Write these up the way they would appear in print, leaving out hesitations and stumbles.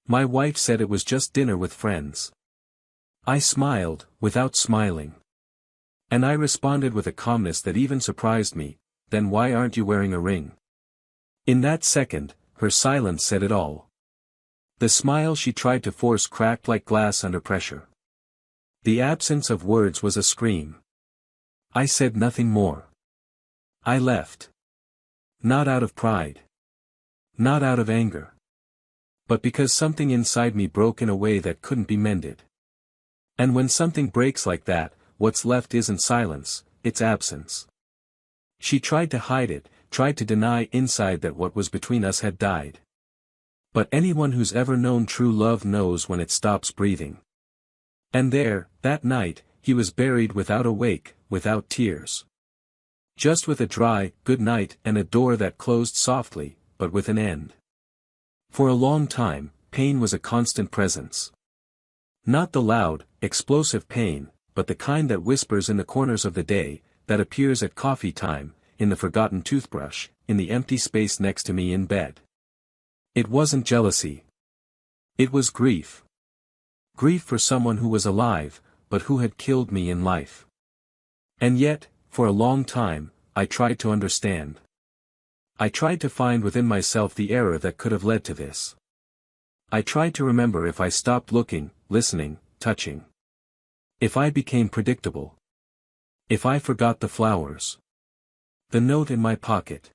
My wife said it was just dinner with friends. I smiled, without smiling. And I responded with a calmness that even surprised me, then why aren't you wearing a ring? In that second, her silence said it all. The smile she tried to force cracked like glass under pressure. The absence of words was a scream. I said nothing more. I left. Not out of pride. Not out of anger. But because something inside me broke in a way that couldn't be mended. And when something breaks like that, what's left isn't silence, it's absence. She tried to hide it, tried to deny inside that what was between us had died. But anyone who's ever known true love knows when it stops breathing. And there, that night, he was buried without a wake, without tears. Just with a dry, good night and a door that closed softly, but with an end. For a long time, pain was a constant presence. Not the loud, explosive pain, but the kind that whispers in the corners of the day, that appears at coffee time, in the forgotten toothbrush, in the empty space next to me in bed. It wasn't jealousy. It was grief. Grief for someone who was alive, but who had killed me in life. And yet, for a long time, I tried to understand. I tried to find within myself the error that could have led to this. I tried to remember if I stopped looking, listening, touching. If I became predictable. If I forgot the flowers. The note in my pocket.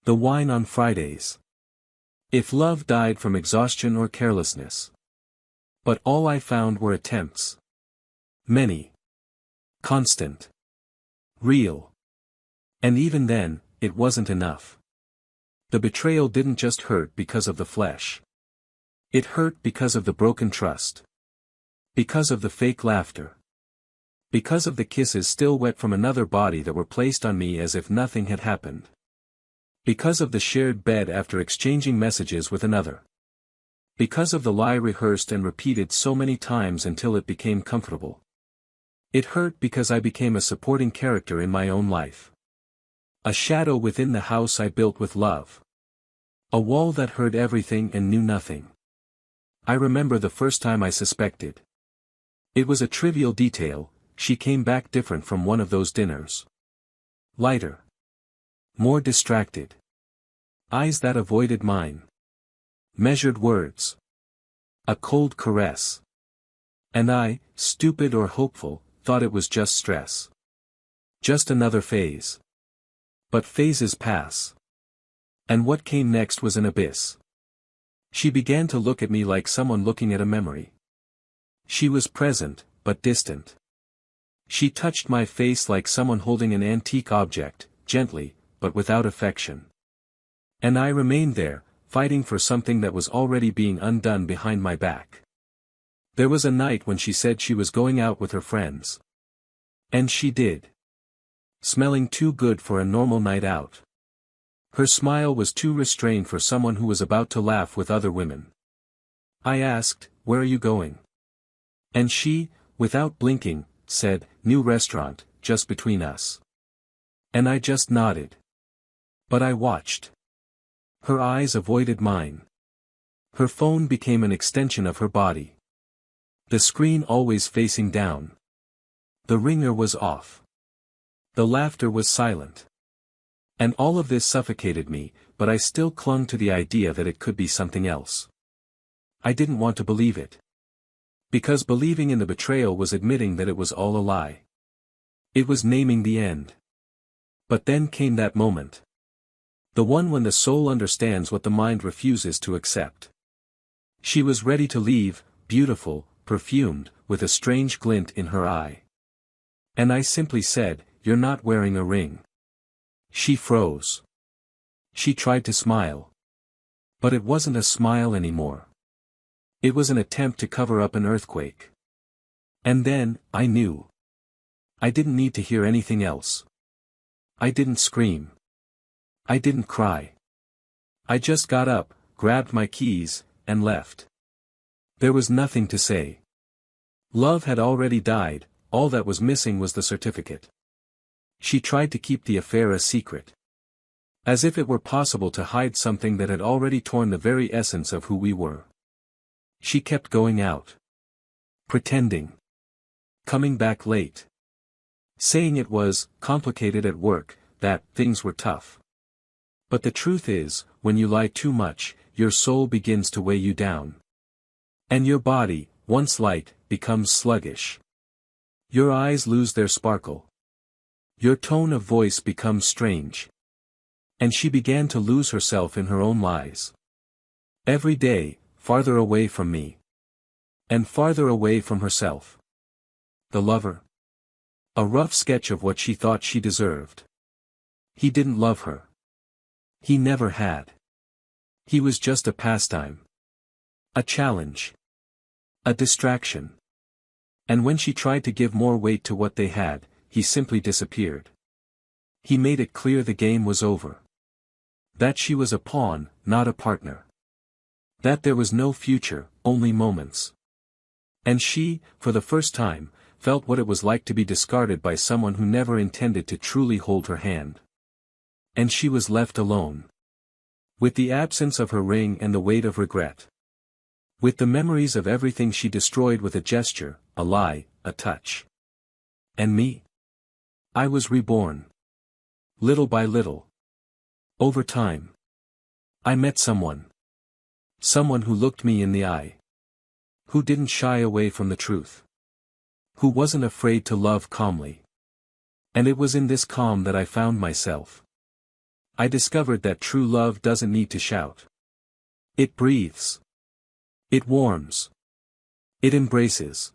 The wine on Fridays. If love died from exhaustion or carelessness. But all I found were attempts. Many. Constant. Real. And even then, it wasn't enough. The betrayal didn't just hurt because of the flesh. It hurt because of the broken trust. Because of the fake laughter. Because of the kisses still wet from another body that were placed on me as if nothing had happened. Because of the shared bed after exchanging messages with another. Because of the lie rehearsed and repeated so many times until it became comfortable. It hurt because I became a supporting character in my own life. A shadow within the house I built with love. A wall that heard everything and knew nothing. I remember the first time I suspected. It was a trivial detail, she came back different from one of those dinners. Lighter. More distracted. Eyes that avoided mine. Measured words. A cold caress. And I, stupid or hopeful, thought it was just stress. Just another phase. But phases pass. And what came next was an abyss. She began to look at me like someone looking at a memory. She was present, but distant. She touched my face like someone holding an antique object, gently, but without affection. And I remained there, fighting for something that was already being undone behind my back. There was a night when she said she was going out with her friends. And she did. Smelling too good for a normal night out. Her smile was too restrained for someone who was about to laugh with other women. I asked, "Where are you going?" And she, without blinking, said, "New restaurant, just between us." And I just nodded. But I watched. Her eyes avoided mine. Her phone became an extension of her body. The screen always facing down. The ringer was off. The laughter was silent. And all of this suffocated me, but I still clung to the idea that it could be something else. I didn't want to believe it. Because believing in the betrayal was admitting that it was all a lie. It was naming the end. But then came that moment. The one when the soul understands what the mind refuses to accept. She was ready to leave, beautiful, perfumed, with a strange glint in her eye. And I simply said, "You're not wearing a ring." She froze. She tried to smile. But it wasn't a smile anymore. It was an attempt to cover up an earthquake. And then, I knew. I didn't need to hear anything else. I didn't scream. I didn't cry. I just got up, grabbed my keys, and left. There was nothing to say. Love had already died, all that was missing was the certificate. She tried to keep the affair a secret. As if it were possible to hide something that had already torn the very essence of who we were. She kept going out. Pretending. Coming back late. Saying it was complicated at work, that things were tough. But the truth is, when you lie too much, your soul begins to weigh you down. And your body, once light, becomes sluggish. Your eyes lose their sparkle. Your tone of voice becomes strange. And she began to lose herself in her own lies. Every day, farther away from me. And farther away from herself. The lover. A rough sketch of what she thought she deserved. He didn't love her. He never had. He was just a pastime. A challenge. A distraction. And when she tried to give more weight to what they had, he simply disappeared. He made it clear the game was over. That she was a pawn, not a partner. That there was no future, only moments. And she, for the first time, felt what it was like to be discarded by someone who never intended to truly hold her hand. And she was left alone. With the absence of her ring and the weight of regret. With the memories of everything she destroyed with a gesture, a lie, a touch. And me? I was reborn. Little by little. Over time. I met someone. Someone who looked me in the eye. Who didn't shy away from the truth. Who wasn't afraid to love calmly. And it was in this calm that I found myself. I discovered that true love doesn't need to shout. It breathes. It warms. It embraces.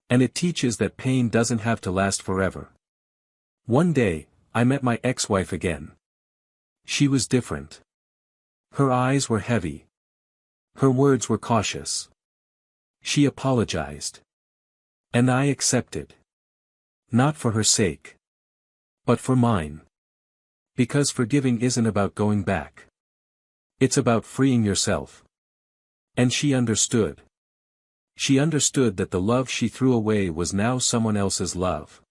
And it teaches that pain doesn't have to last forever. One day, I met my ex-wife again. She was different. Her eyes were heavy. Her words were cautious. She apologized. And I accepted. Not for her sake. But for mine. Because forgiving isn't about going back. It's about freeing yourself. And she understood. She understood that the love she threw away was now someone else's love.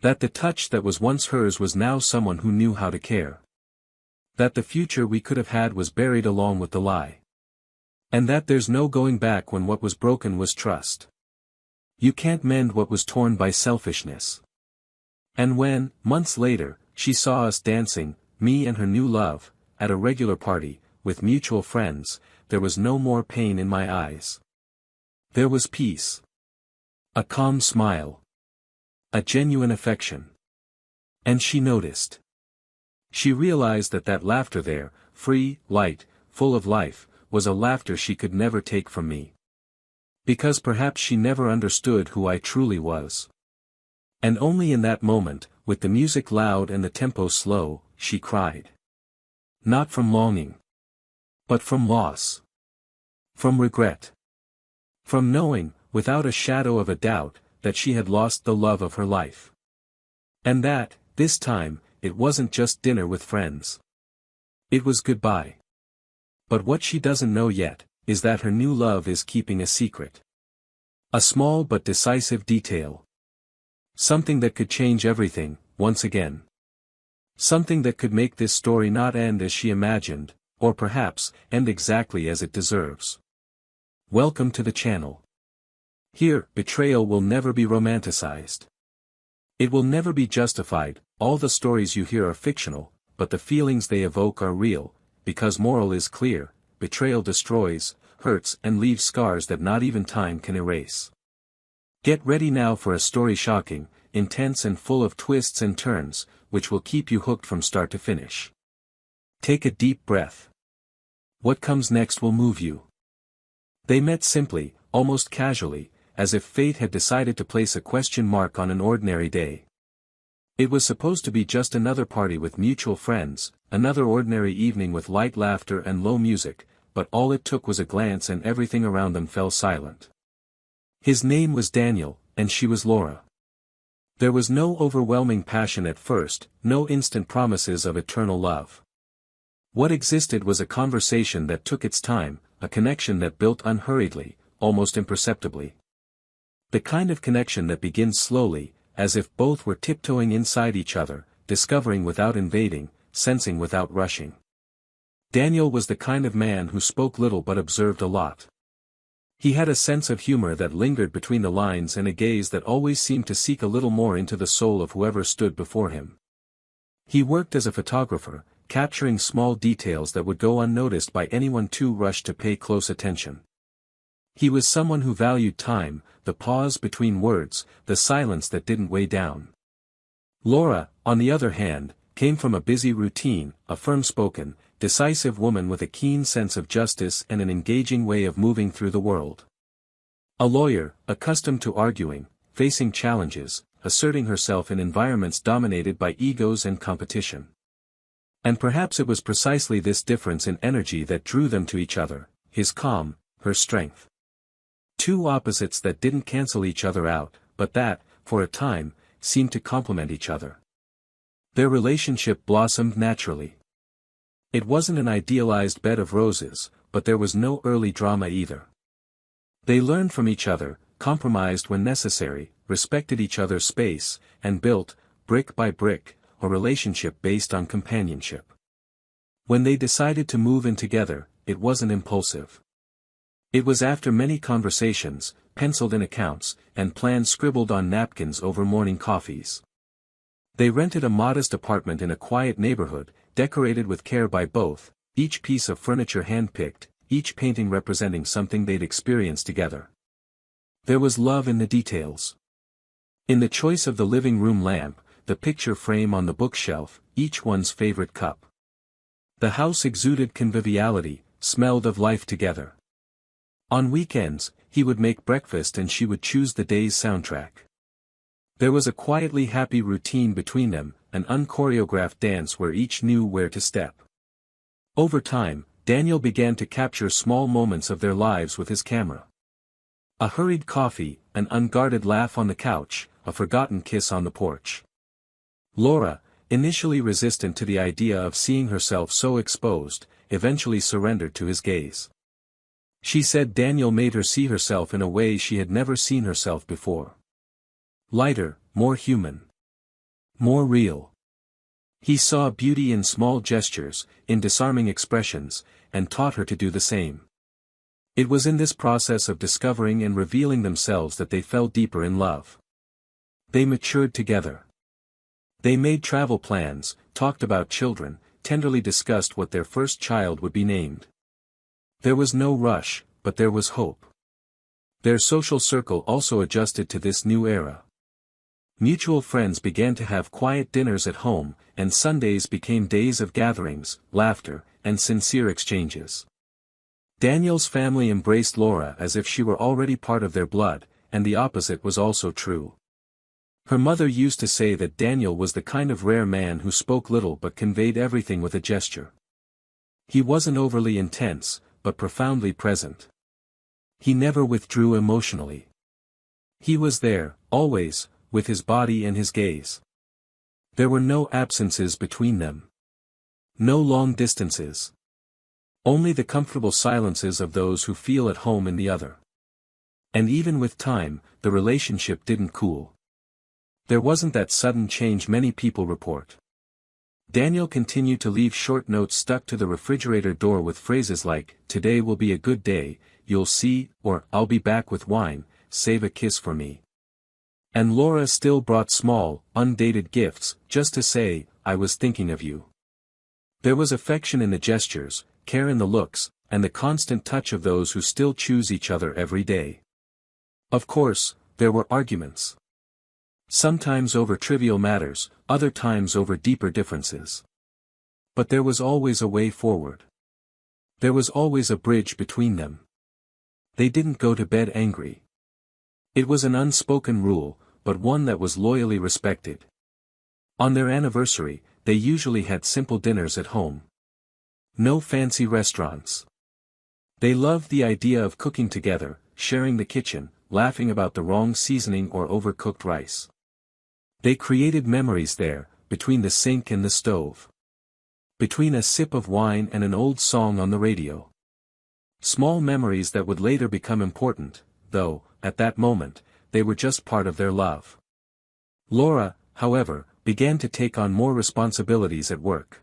That the touch that was once hers was now someone who knew how to care. That the future we could have had was buried along with the lie. And that there's no going back when what was broken was trust. You can't mend what was torn by selfishness. And when, months later, she saw us dancing, me and her new love, at a regular party, with mutual friends, there was no more pain in my eyes. There was peace. A calm smile. A genuine affection. And she noticed. She realized that laughter there, free, light, full of life, was a laughter she could never take from me. Because perhaps she never understood who I truly was. And only in that moment, with the music loud and the tempo slow, she cried. Not from longing. But from loss. From regret. From knowing, without a shadow of a doubt, that she had lost the love of her life. And that, this time, it wasn't just dinner with friends. It was goodbye. But what she doesn't know yet, is that her new love is keeping a secret. A small but decisive detail. Something that could change everything, once again. Something that could make this story not end as she imagined, or perhaps, end exactly as it deserves. Welcome to the channel. Here, betrayal will never be romanticized. It will never be justified. All the stories you hear are fictional, but the feelings they evoke are real, because moral is clear: betrayal destroys, hurts and leaves scars that not even time can erase. Get ready now for a story shocking, intense and full of twists and turns, which will keep you hooked from start to finish. Take a deep breath. What comes next will move you. They met simply, almost casually, as if fate had decided to place a question mark on an ordinary day. It was supposed to be just another party with mutual friends, another ordinary evening with light laughter and low music, but all it took was a glance and everything around them fell silent. His name was Daniel, and she was Laura. There was no overwhelming passion at first, no instant promises of eternal love. What existed was a conversation that took its time, a connection that built unhurriedly, almost imperceptibly. The kind of connection that begins slowly, as if both were tiptoeing inside each other, discovering without invading, sensing without rushing. Daniel was the kind of man who spoke little but observed a lot. He had a sense of humor that lingered between the lines and a gaze that always seemed to seek a little more into the soul of whoever stood before him. He worked as a photographer, capturing small details that would go unnoticed by anyone too rushed to pay close attention. He was someone who valued time, the pause between words, the silence that didn't weigh down. Laura, on the other hand, came from a busy routine, a firm-spoken, decisive woman with a keen sense of justice and an engaging way of moving through the world. A lawyer, accustomed to arguing, facing challenges, asserting herself in environments dominated by egos and competition. And perhaps it was precisely this difference in energy that drew them to each other, his calm, her strength. Two opposites that didn't cancel each other out, but that, for a time, seemed to complement each other. Their relationship blossomed naturally. It wasn't an idealized bed of roses, but there was no early drama either. They learned from each other, compromised when necessary, respected each other's space, and built, brick by brick, a relationship based on companionship. When they decided to move in together, it wasn't impulsive. It was after many conversations, penciled-in accounts, and plans scribbled on napkins over morning coffees. They rented a modest apartment in a quiet neighborhood, decorated with care by both, each piece of furniture hand-picked, each painting representing something they'd experienced together. There was love in the details. In the choice of the living room lamp, the picture frame on the bookshelf, each one's favorite cup. The house exuded conviviality, smelled of life together. On weekends, he would make breakfast and she would choose the day's soundtrack. There was a quietly happy routine between them, an unchoreographed dance where each knew where to step. Over time, Daniel began to capture small moments of their lives with his camera. A hurried coffee, an unguarded laugh on the couch, a forgotten kiss on the porch. Laura, initially resistant to the idea of seeing herself so exposed, eventually surrendered to his gaze. She said Daniel made her see herself in a way she had never seen herself before. Lighter, more human. More real. He saw beauty in small gestures, in disarming expressions, and taught her to do the same. It was in this process of discovering and revealing themselves that they fell deeper in love. They matured together. They made travel plans, talked about children, tenderly discussed what their first child would be named. There was no rush, but there was hope. Their social circle also adjusted to this new era. Mutual friends began to have quiet dinners at home, and Sundays became days of gatherings, laughter, and sincere exchanges. Daniel's family embraced Laura as if she were already part of their blood, and the opposite was also true. Her mother used to say that Daniel was the kind of rare man who spoke little but conveyed everything with a gesture. He wasn't overly intense, but profoundly present. He never withdrew emotionally. He was there, always, with his body and his gaze. There were no absences between them. No long distances. Only the comfortable silences of those who feel at home in the other. And even with time, the relationship didn't cool. There wasn't that sudden change many people report. Daniel continued to leave short notes stuck to the refrigerator door with phrases like, "Today will be a good day, you'll see," or "I'll be back with wine, save a kiss for me." And Laura still brought small, undated gifts, just to say, "I was thinking of you." There was affection in the gestures, care in the looks, and the constant touch of those who still choose each other every day. Of course, there were arguments. Sometimes over trivial matters, other times over deeper differences. But there was always a way forward. There was always a bridge between them. They didn't go to bed angry. It was an unspoken rule, but one that was loyally respected. On their anniversary, they usually had simple dinners at home. No fancy restaurants. They loved the idea of cooking together, sharing the kitchen, laughing about the wrong seasoning or overcooked rice. They created memories there, between the sink and the stove. Between a sip of wine and an old song on the radio. Small memories that would later become important, though, at that moment, they were just part of their love. Laura, however, began to take on more responsibilities at work.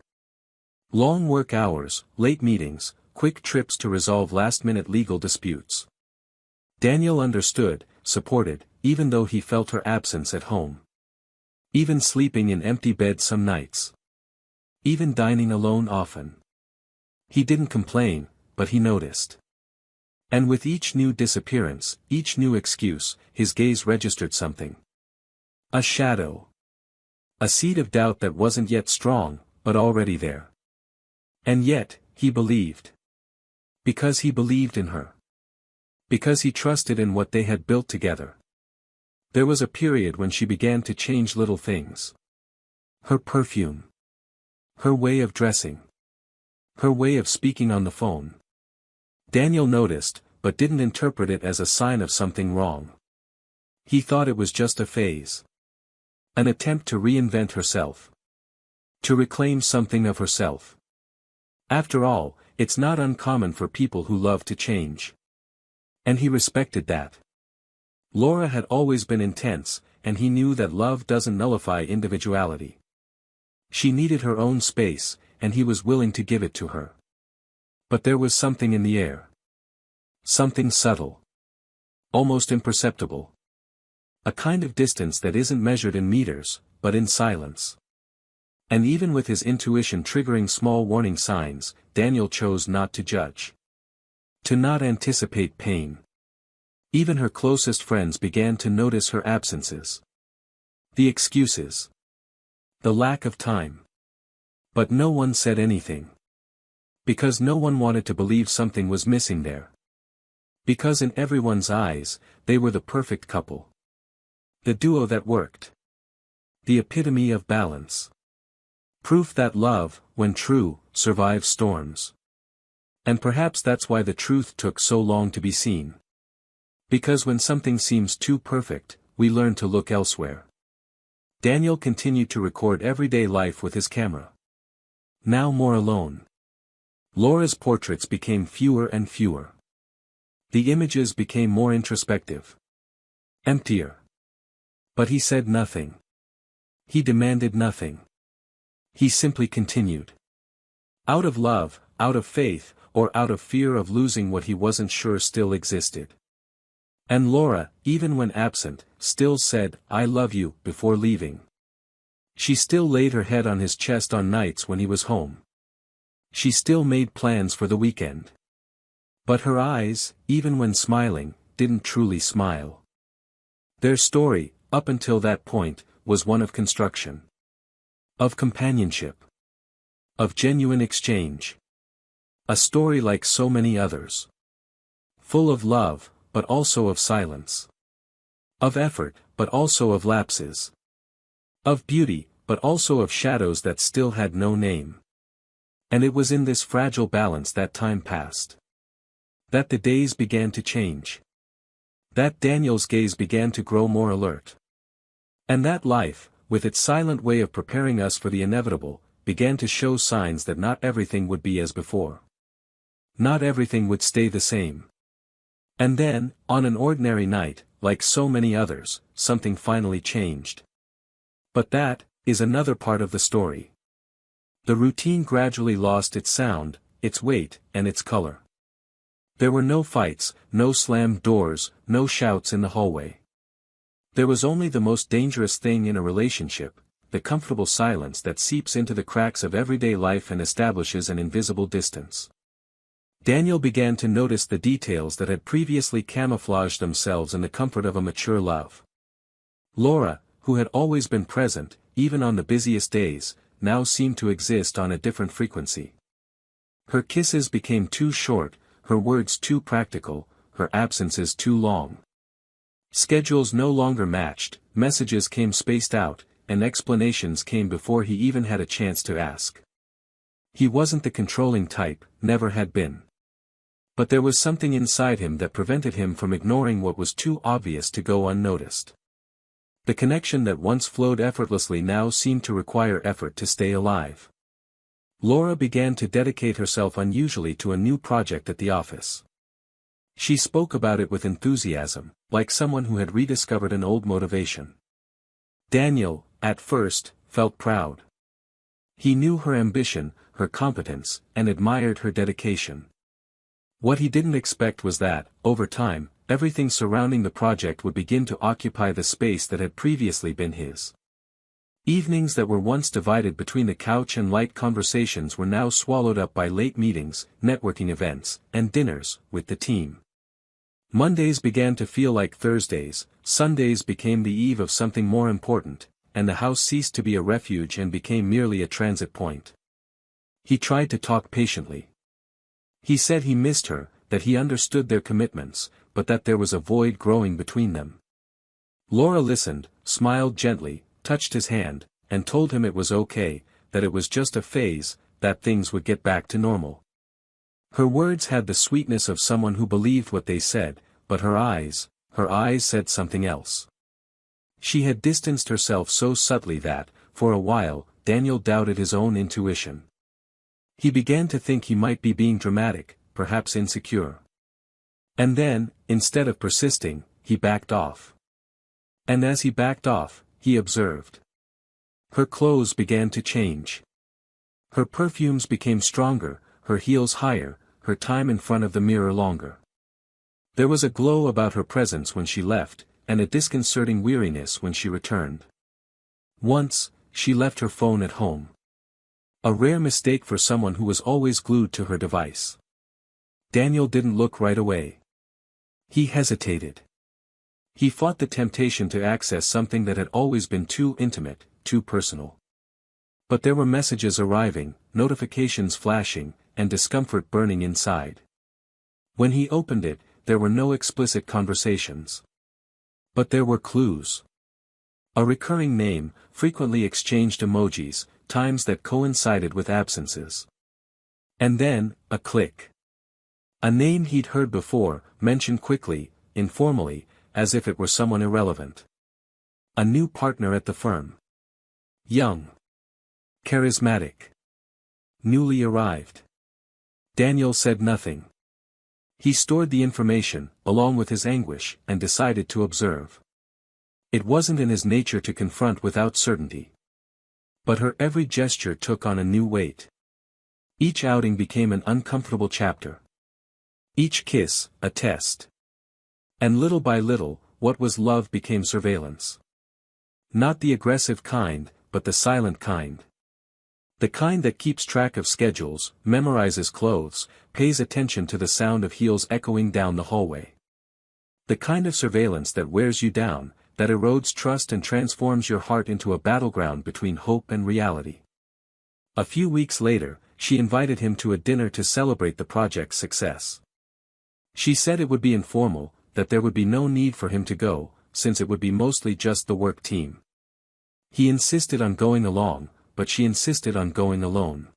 Long work hours, late meetings, quick trips to resolve last-minute legal disputes. Daniel understood, supported, even though he felt her absence at home. Even sleeping in empty beds some nights. Even dining alone often. He didn't complain, but he noticed. And with each new disappearance, each new excuse, his gaze registered something. A shadow. A seed of doubt that wasn't yet strong, but already there. And yet, he believed. Because he believed in her. Because he trusted in what they had built together. There was a period when she began to change little things. Her perfume. Her way of dressing. Her way of speaking on the phone. Daniel noticed, but didn't interpret it as a sign of something wrong. He thought it was just a phase. An attempt to reinvent herself. To reclaim something of herself. After all, it's not uncommon for people who love to change. And he respected that. Laura had always been intense, and he knew that love doesn't nullify individuality. She needed her own space, and he was willing to give it to her. But there was something in the air. Something subtle. Almost imperceptible. A kind of distance that isn't measured in meters, but in silence. And even with his intuition triggering small warning signs, Daniel chose not to judge. To not anticipate pain. Even her closest friends began to notice her absences. The excuses. The lack of time. But no one said anything. Because no one wanted to believe something was missing there. Because in everyone's eyes, they were the perfect couple. The duo that worked. The epitome of balance. Proof that love, when true, survives storms. And perhaps that's why the truth took so long to be seen. Because when something seems too perfect, we learn to look elsewhere. Daniel continued to record everyday life with his camera. Now more alone. Laura's portraits became fewer and fewer. The images became more introspective. Emptier. But he said nothing. He demanded nothing. He simply continued. Out of love, out of faith, or out of fear of losing what he wasn't sure still existed. And Laura, even when absent, still said, "I love you," before leaving. She still laid her head on his chest on nights when he was home. She still made plans for the weekend. But her eyes, even when smiling, didn't truly smile. Their story, up until that point, was one of construction. Of companionship. Of genuine exchange. A story like so many others. Full of love, but also of silence. Of effort, but also of lapses. Of beauty, but also of shadows that still had no name. And it was in this fragile balance that time passed. That the days began to change. That Daniel's gaze began to grow more alert. And that life, with its silent way of preparing us for the inevitable, began to show signs that not everything would be as before. Not everything would stay the same. And then, on an ordinary night, like so many others, something finally changed. But that is another part of the story. The routine gradually lost its sound, its weight, and its color. There were no fights, no slammed doors, no shouts in the hallway. There was only the most dangerous thing in a relationship, the comfortable silence that seeps into the cracks of everyday life and establishes an invisible distance. Daniel began to notice the details that had previously camouflaged themselves in the comfort of a mature love. Laura, who had always been present, even on the busiest days, now seemed to exist on a different frequency. Her kisses became too short, her words too practical, her absences too long. Schedules no longer matched, messages came spaced out, and explanations came before he even had a chance to ask. He wasn't the controlling type, never had been. But there was something inside him that prevented him from ignoring what was too obvious to go unnoticed. The connection that once flowed effortlessly now seemed to require effort to stay alive. Laura began to dedicate herself unusually to a new project at the office. She spoke about it with enthusiasm, like someone who had rediscovered an old motivation. Daniel, at first, felt proud. He knew her ambition, her competence, and admired her dedication. What he didn't expect was that, over time, everything surrounding the project would begin to occupy the space that had previously been his. Evenings that were once divided between the couch and light conversations were now swallowed up by late meetings, networking events, and dinners with the team. Mondays began to feel like Thursdays, Sundays became the eve of something more important, and the house ceased to be a refuge and became merely a transit point. He tried to talk patiently. He said he missed her, that he understood their commitments, but that there was a void growing between them. Laura listened, smiled gently, touched his hand, and told him it was okay, that it was just a phase, that things would get back to normal. Her words had the sweetness of someone who believed what they said, but her eyes said something else. She had distanced herself so subtly that, for a while, Daniel doubted his own intuition. He began to think he might be being dramatic, perhaps insecure. And then, instead of persisting, he backed off. And as he backed off, he observed. Her clothes began to change. Her perfumes became stronger, her heels higher, her time in front of the mirror longer. There was a glow about her presence when she left, and a disconcerting weariness when she returned. Once, she left her phone at home. A rare mistake for someone who was always glued to her device. Daniel didn't look right away. He hesitated. He fought the temptation to access something that had always been too intimate, too personal. But there were messages arriving, notifications flashing, and discomfort burning inside. When he opened it, there were no explicit conversations. But there were clues. A recurring name, frequently exchanged emojis, times that coincided with absences. And then, a click. A name he'd heard before, mentioned quickly, informally, as if it were someone irrelevant. A new partner at the firm. Young. Charismatic. Newly arrived. Daniel said nothing. He stored the information, along with his anguish, and decided to observe. It wasn't in his nature to confront without certainty. But her every gesture took on a new weight. Each outing became an uncomfortable chapter. Each kiss, a test. And little by little, what was love became surveillance. Not the aggressive kind, but the silent kind. The kind that keeps track of schedules, memorizes clothes, pays attention to the sound of heels echoing down the hallway. The kind of surveillance that wears you down, that erodes trust and transforms your heart into a battleground between hope and reality. A few weeks later, she invited him to a dinner to celebrate the project's success. She said it would be informal, that there would be no need for him to go, since it would be mostly just the work team. He insisted on going along, but she insisted on going alone.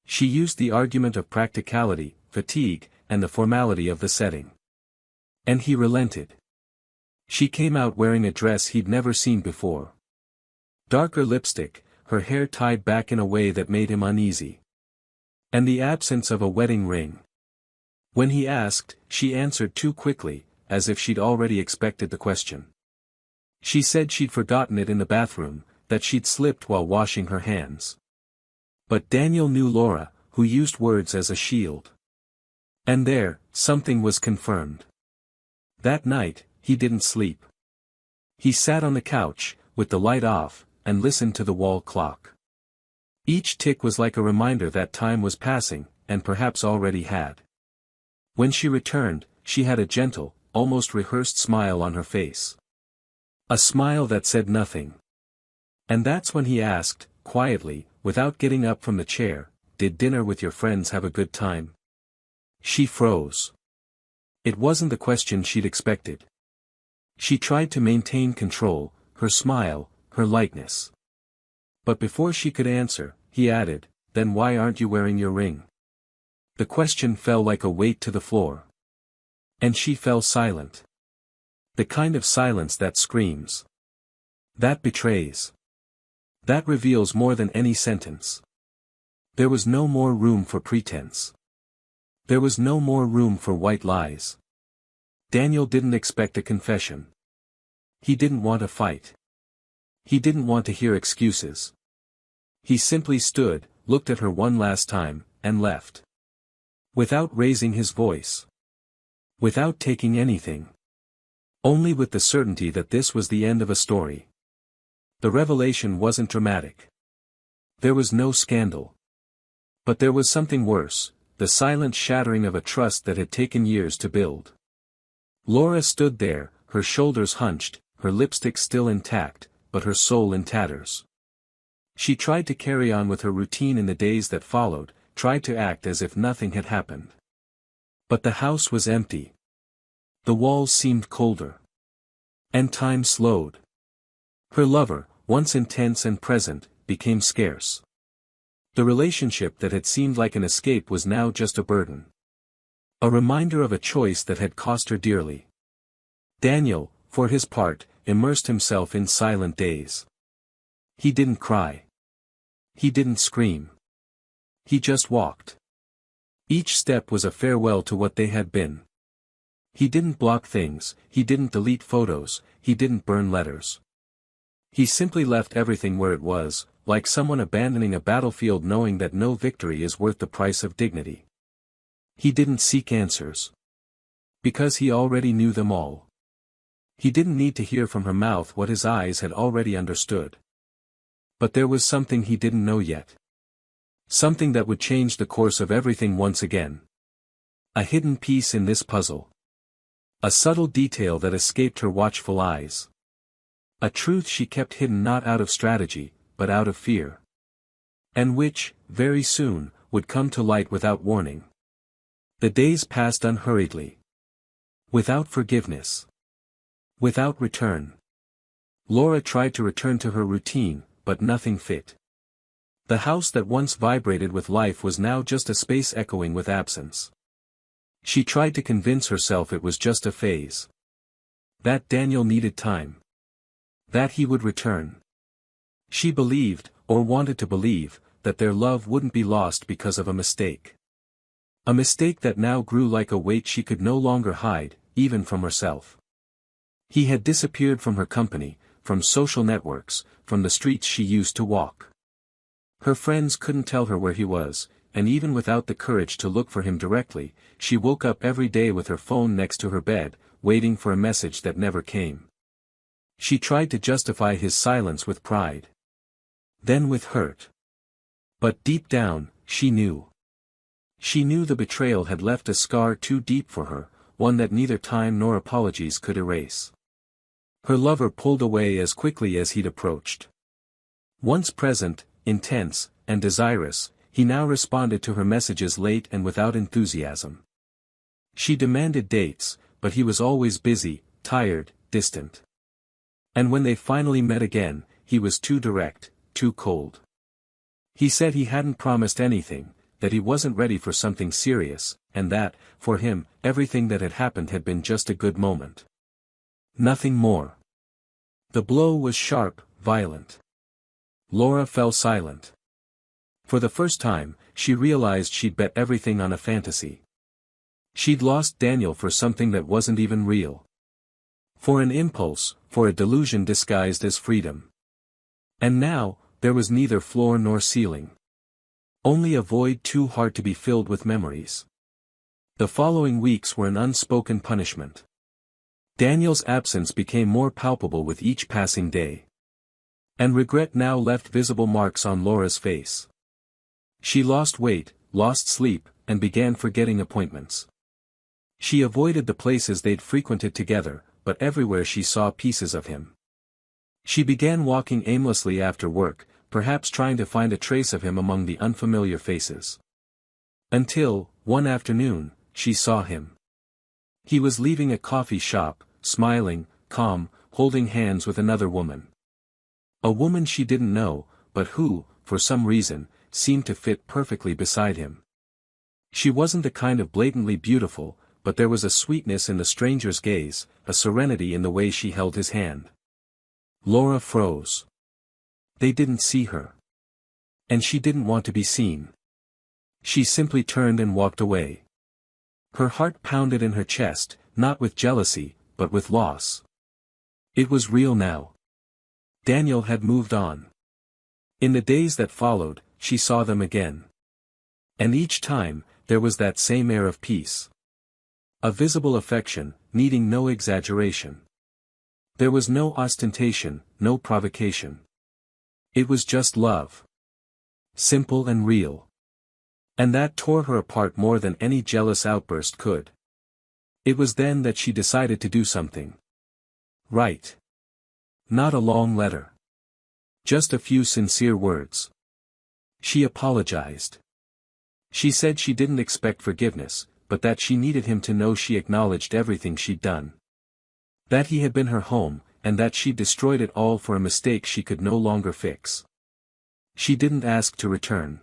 She used the argument of practicality, fatigue, and the formality of the setting. And he relented. She came out wearing a dress he'd never seen before. Darker lipstick, her hair tied back in a way that made him uneasy. And the absence of a wedding ring. When he asked, she answered too quickly, as if she'd already expected the question. She said she'd forgotten it in the bathroom, that she'd slipped while washing her hands. But Daniel knew Laura, who used words as a shield. And there, something was confirmed. That night, he didn't sleep. He sat on the couch, with the light off, and listened to the wall clock. Each tick was like a reminder that time was passing, and perhaps already had. When she returned, she had a gentle, almost rehearsed smile on her face. A smile that said nothing. And that's when he asked, quietly, without getting up from the chair, "Did dinner with your friends have a good time?" She froze. It wasn't the question she'd expected. She tried to maintain control, her smile, her lightness. But before she could answer, he added, "Then why aren't you wearing your ring?" The question fell like a weight to the floor. And she fell silent. The kind of silence that screams. That betrays. That reveals more than any sentence. There was no more room for pretense. There was no more room for white lies. Daniel didn't expect a confession. He didn't want a fight. He didn't want to hear excuses. He simply stood, looked at her one last time, and left. Without raising his voice. Without taking anything. Only with the certainty that this was the end of a story. The revelation wasn't dramatic. There was no scandal. But there was something worse, the silent shattering of a trust that had taken years to build. Laura stood there, her shoulders hunched, her lipstick still intact, but her soul in tatters. She tried to carry on with her routine in the days that followed, tried to act as if nothing had happened. But the house was empty. The walls seemed colder. And time slowed. Her lover, once intense and present, became scarce. The relationship that had seemed like an escape was now just a burden. A reminder of a choice that had cost her dearly. Daniel, for his part, immersed himself in silent days. He didn't cry. He didn't scream. He just walked. Each step was a farewell to what they had been. He didn't block things, he didn't delete photos, he didn't burn letters. He simply left everything where it was, like someone abandoning a battlefield knowing that no victory is worth the price of dignity. He didn't seek answers. Because he already knew them all. He didn't need to hear from her mouth what his eyes had already understood. But there was something he didn't know yet. Something that would change the course of everything once again. A hidden piece in this puzzle. A subtle detail that escaped her watchful eyes. A truth she kept hidden not out of strategy, but out of fear. And which, very soon, would come to light without warning. The days passed unhurriedly. Without forgiveness. Without return. Laura tried to return to her routine, but nothing fit. The house that once vibrated with life was now just a space echoing with absence. She tried to convince herself it was just a phase. That Daniel needed time. That he would return. She believed, or wanted to believe, that their love wouldn't be lost because of a mistake. A mistake that now grew like a weight she could no longer hide, even from herself. He had disappeared from her company, from social networks, from the streets she used to walk. Her friends couldn't tell her where he was, and even without the courage to look for him directly, she woke up every day with her phone next to her bed, waiting for a message that never came. She tried to justify his silence with pride. Then with hurt. But deep down, she knew. She knew the betrayal had left a scar too deep for her, one that neither time nor apologies could erase. Her lover pulled away as quickly as he'd approached. Once present, intense, and desirous, he now responded to her messages late and without enthusiasm. She demanded dates, but he was always busy, tired, distant. And when they finally met again, he was too direct, too cold. He said he hadn't promised anything, that he wasn't ready for something serious, and that, for him, everything that had happened had been just a good moment. Nothing more. The blow was sharp, violent. Laura fell silent. For the first time, she realized she'd bet everything on a fantasy. She'd lost Daniel for something that wasn't even real. For an impulse, for a delusion disguised as freedom. And now, there was neither floor nor ceiling. Only a void too hard to be filled with memories. The following weeks were an unspoken punishment. Daniel's absence became more palpable with each passing day. And regret now left visible marks on Laura's face. She lost weight, lost sleep, and began forgetting appointments. She avoided the places they'd frequented together, but everywhere she saw pieces of him. She began walking aimlessly after work, perhaps trying to find a trace of him among the unfamiliar faces. Until, one afternoon, she saw him. He was leaving a coffee shop, smiling, calm, holding hands with another woman. A woman she didn't know, but who, for some reason, seemed to fit perfectly beside him. She wasn't the kind of blatantly beautiful, but there was a sweetness in the stranger's gaze, a serenity in the way she held his hand. Laura froze. They didn't see her. And she didn't want to be seen. She simply turned and walked away. Her heart pounded in her chest, not with jealousy, but with loss. It was real now. Daniel had moved on. In the days that followed, she saw them again. And each time, there was that same air of peace. A visible affection, needing no exaggeration. There was no ostentation, no provocation. It was just love. Simple and real. And that tore her apart more than any jealous outburst could. It was then that she decided to do something. Right. Not a long letter. Just a few sincere words. She apologized. She said she didn't expect forgiveness, but that she needed him to know she acknowledged everything she'd done. That he had been her home, and that she'd destroyed it all for a mistake she could no longer fix. She didn't ask to return.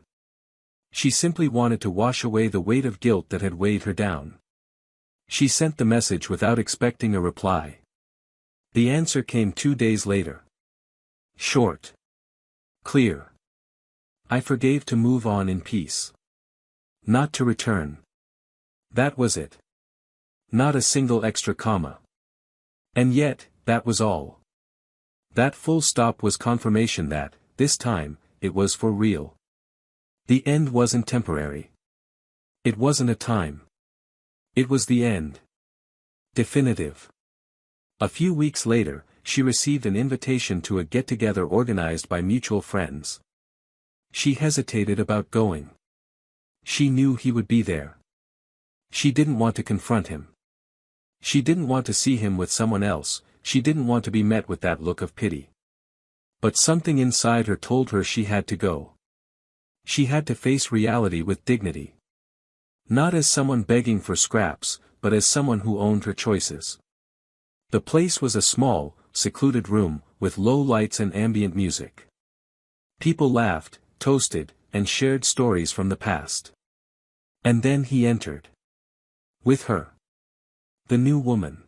She simply wanted to wash away the weight of guilt that had weighed her down. She sent the message without expecting a reply. The answer came 2 days later. Short. Clear. I forgave to move on in peace. Not to return. That was it. Not a single extra comma. And yet, that was all. That full stop was confirmation that, this time, it was for real. The end wasn't temporary. It wasn't a time. It was the end. Definitive. A few weeks later, she received an invitation to a get-together organized by mutual friends. She hesitated about going. She knew he would be there. She didn't want to confront him. She didn't want to see him with someone else, she didn't want to be met with that look of pity. But something inside her told her she had to go. She had to face reality with dignity. Not as someone begging for scraps, but as someone who owned her choices. The place was a small, secluded room, with low lights and ambient music. People laughed, toasted, and shared stories from the past. And then he entered. With her. The new woman.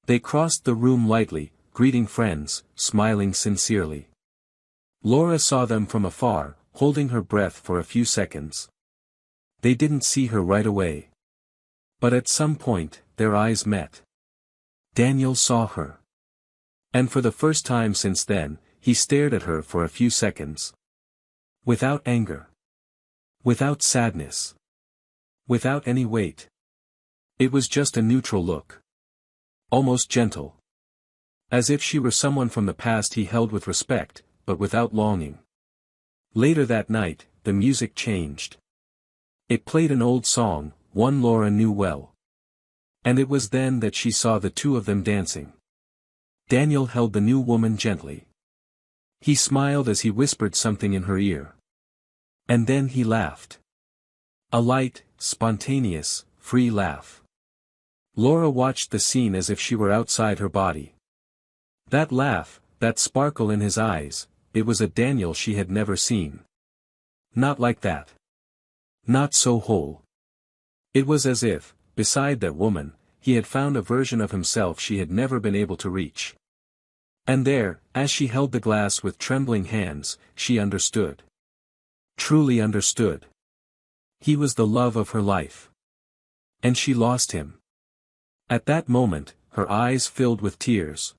They crossed the room lightly, greeting friends, smiling sincerely. Laura saw them from afar, holding her breath for a few seconds. They didn't see her right away. But at some point, their eyes met. Daniel saw her. And for the first time since then, he stared at her for a few seconds. Without anger. Without sadness. Without any weight. It was just a neutral look. Almost gentle. As if she were someone from the past he held with respect, but without longing. Later that night, the music changed. It played an old song, one Laura knew well. And it was then that she saw the two of them dancing. Daniel held the new woman gently. He smiled as he whispered something in her ear. And then he laughed. A light, spontaneous, free laugh. Laura watched the scene as if she were outside her body. That laugh, that sparkle in his eyes, it was a Daniel she had never seen. Not like that. Not so whole. It was as if, beside that woman, he had found a version of himself she had never been able to reach. And there, as she held the glass with trembling hands, she understood. Truly understood. He was the love of her life. And she lost him. At that moment, her eyes filled with tears.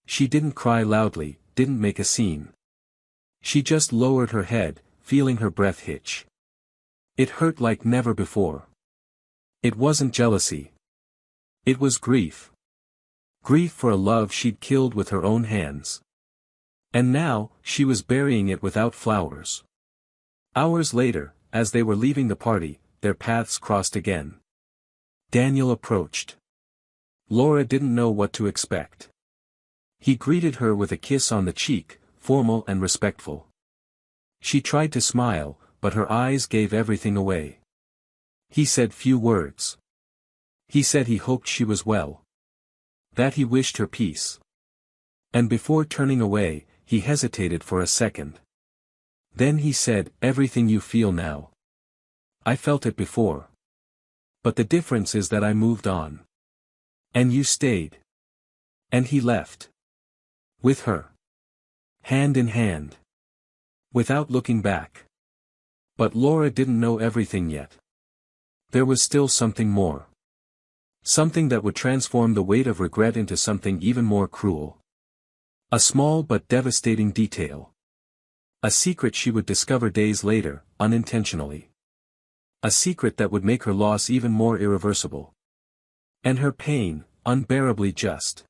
She didn't cry loudly, didn't make a scene. She just lowered her head, feeling her breath hitch. It hurt like never before. It wasn't jealousy. It was grief. Grief for a love she'd killed with her own hands. And now, she was burying it without flowers. Hours later, as they were leaving the party, their paths crossed again. Daniel approached. Laura didn't know what to expect. He greeted her with a kiss on the cheek, formal and respectful. She tried to smile, but her eyes gave everything away. He said few words. He said he hoped she was well. That he wished her peace. And before turning away, he hesitated for a second. Then he said, "Everything you feel now. I felt it before. But the difference is that I moved on. And you stayed." And he left. With her. Hand in hand. Without looking back. But Laura didn't know everything yet. There was still something more. Something that would transform the weight of regret into something even more cruel. A small but devastating detail. A secret she would discover days later, unintentionally. A secret that would make her loss even more irreversible. And her pain, unbearably just.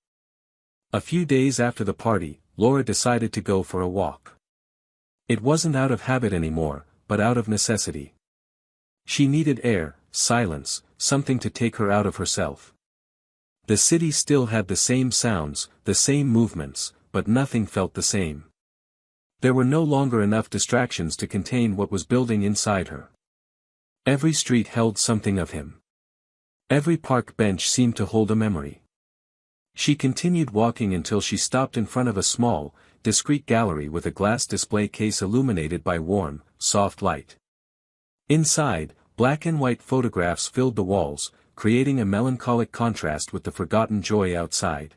A few days after the party, Laura decided to go for a walk. It wasn't out of habit anymore, but out of necessity. She needed air, silence, something to take her out of herself. The city still had the same sounds, the same movements, but nothing felt the same. There were no longer enough distractions to contain what was building inside her. Every street held something of him. Every park bench seemed to hold a memory. She continued walking until she stopped in front of a small, discreet gallery with a glass display case illuminated by warm, soft light. Inside, black and white photographs filled the walls, creating a melancholic contrast with the forgotten joy outside.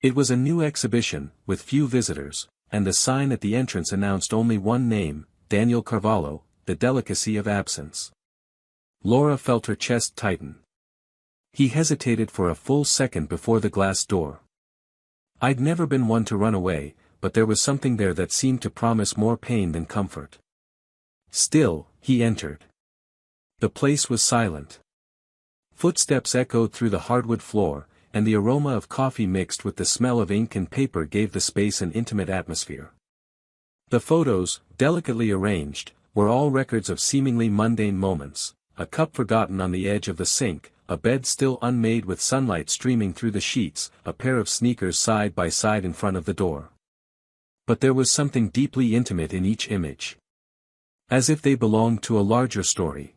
It was a new exhibition, with few visitors, and the sign at the entrance announced only one name, Daniel Carvalho, the delicacy of absence. Laura felt her chest tighten. He hesitated for a full second before the glass door. I'd never been one to run away, but there was something there that seemed to promise more pain than comfort. Still, he entered. The place was silent. Footsteps echoed through the hardwood floor, and the aroma of coffee mixed with the smell of ink and paper gave the space an intimate atmosphere. The photos, delicately arranged, were all records of seemingly mundane moments, a cup forgotten on the edge of the sink, a bed still unmade with sunlight streaming through the sheets, a pair of sneakers side by side in front of the door. But there was something deeply intimate in each image. As if they belonged to a larger story.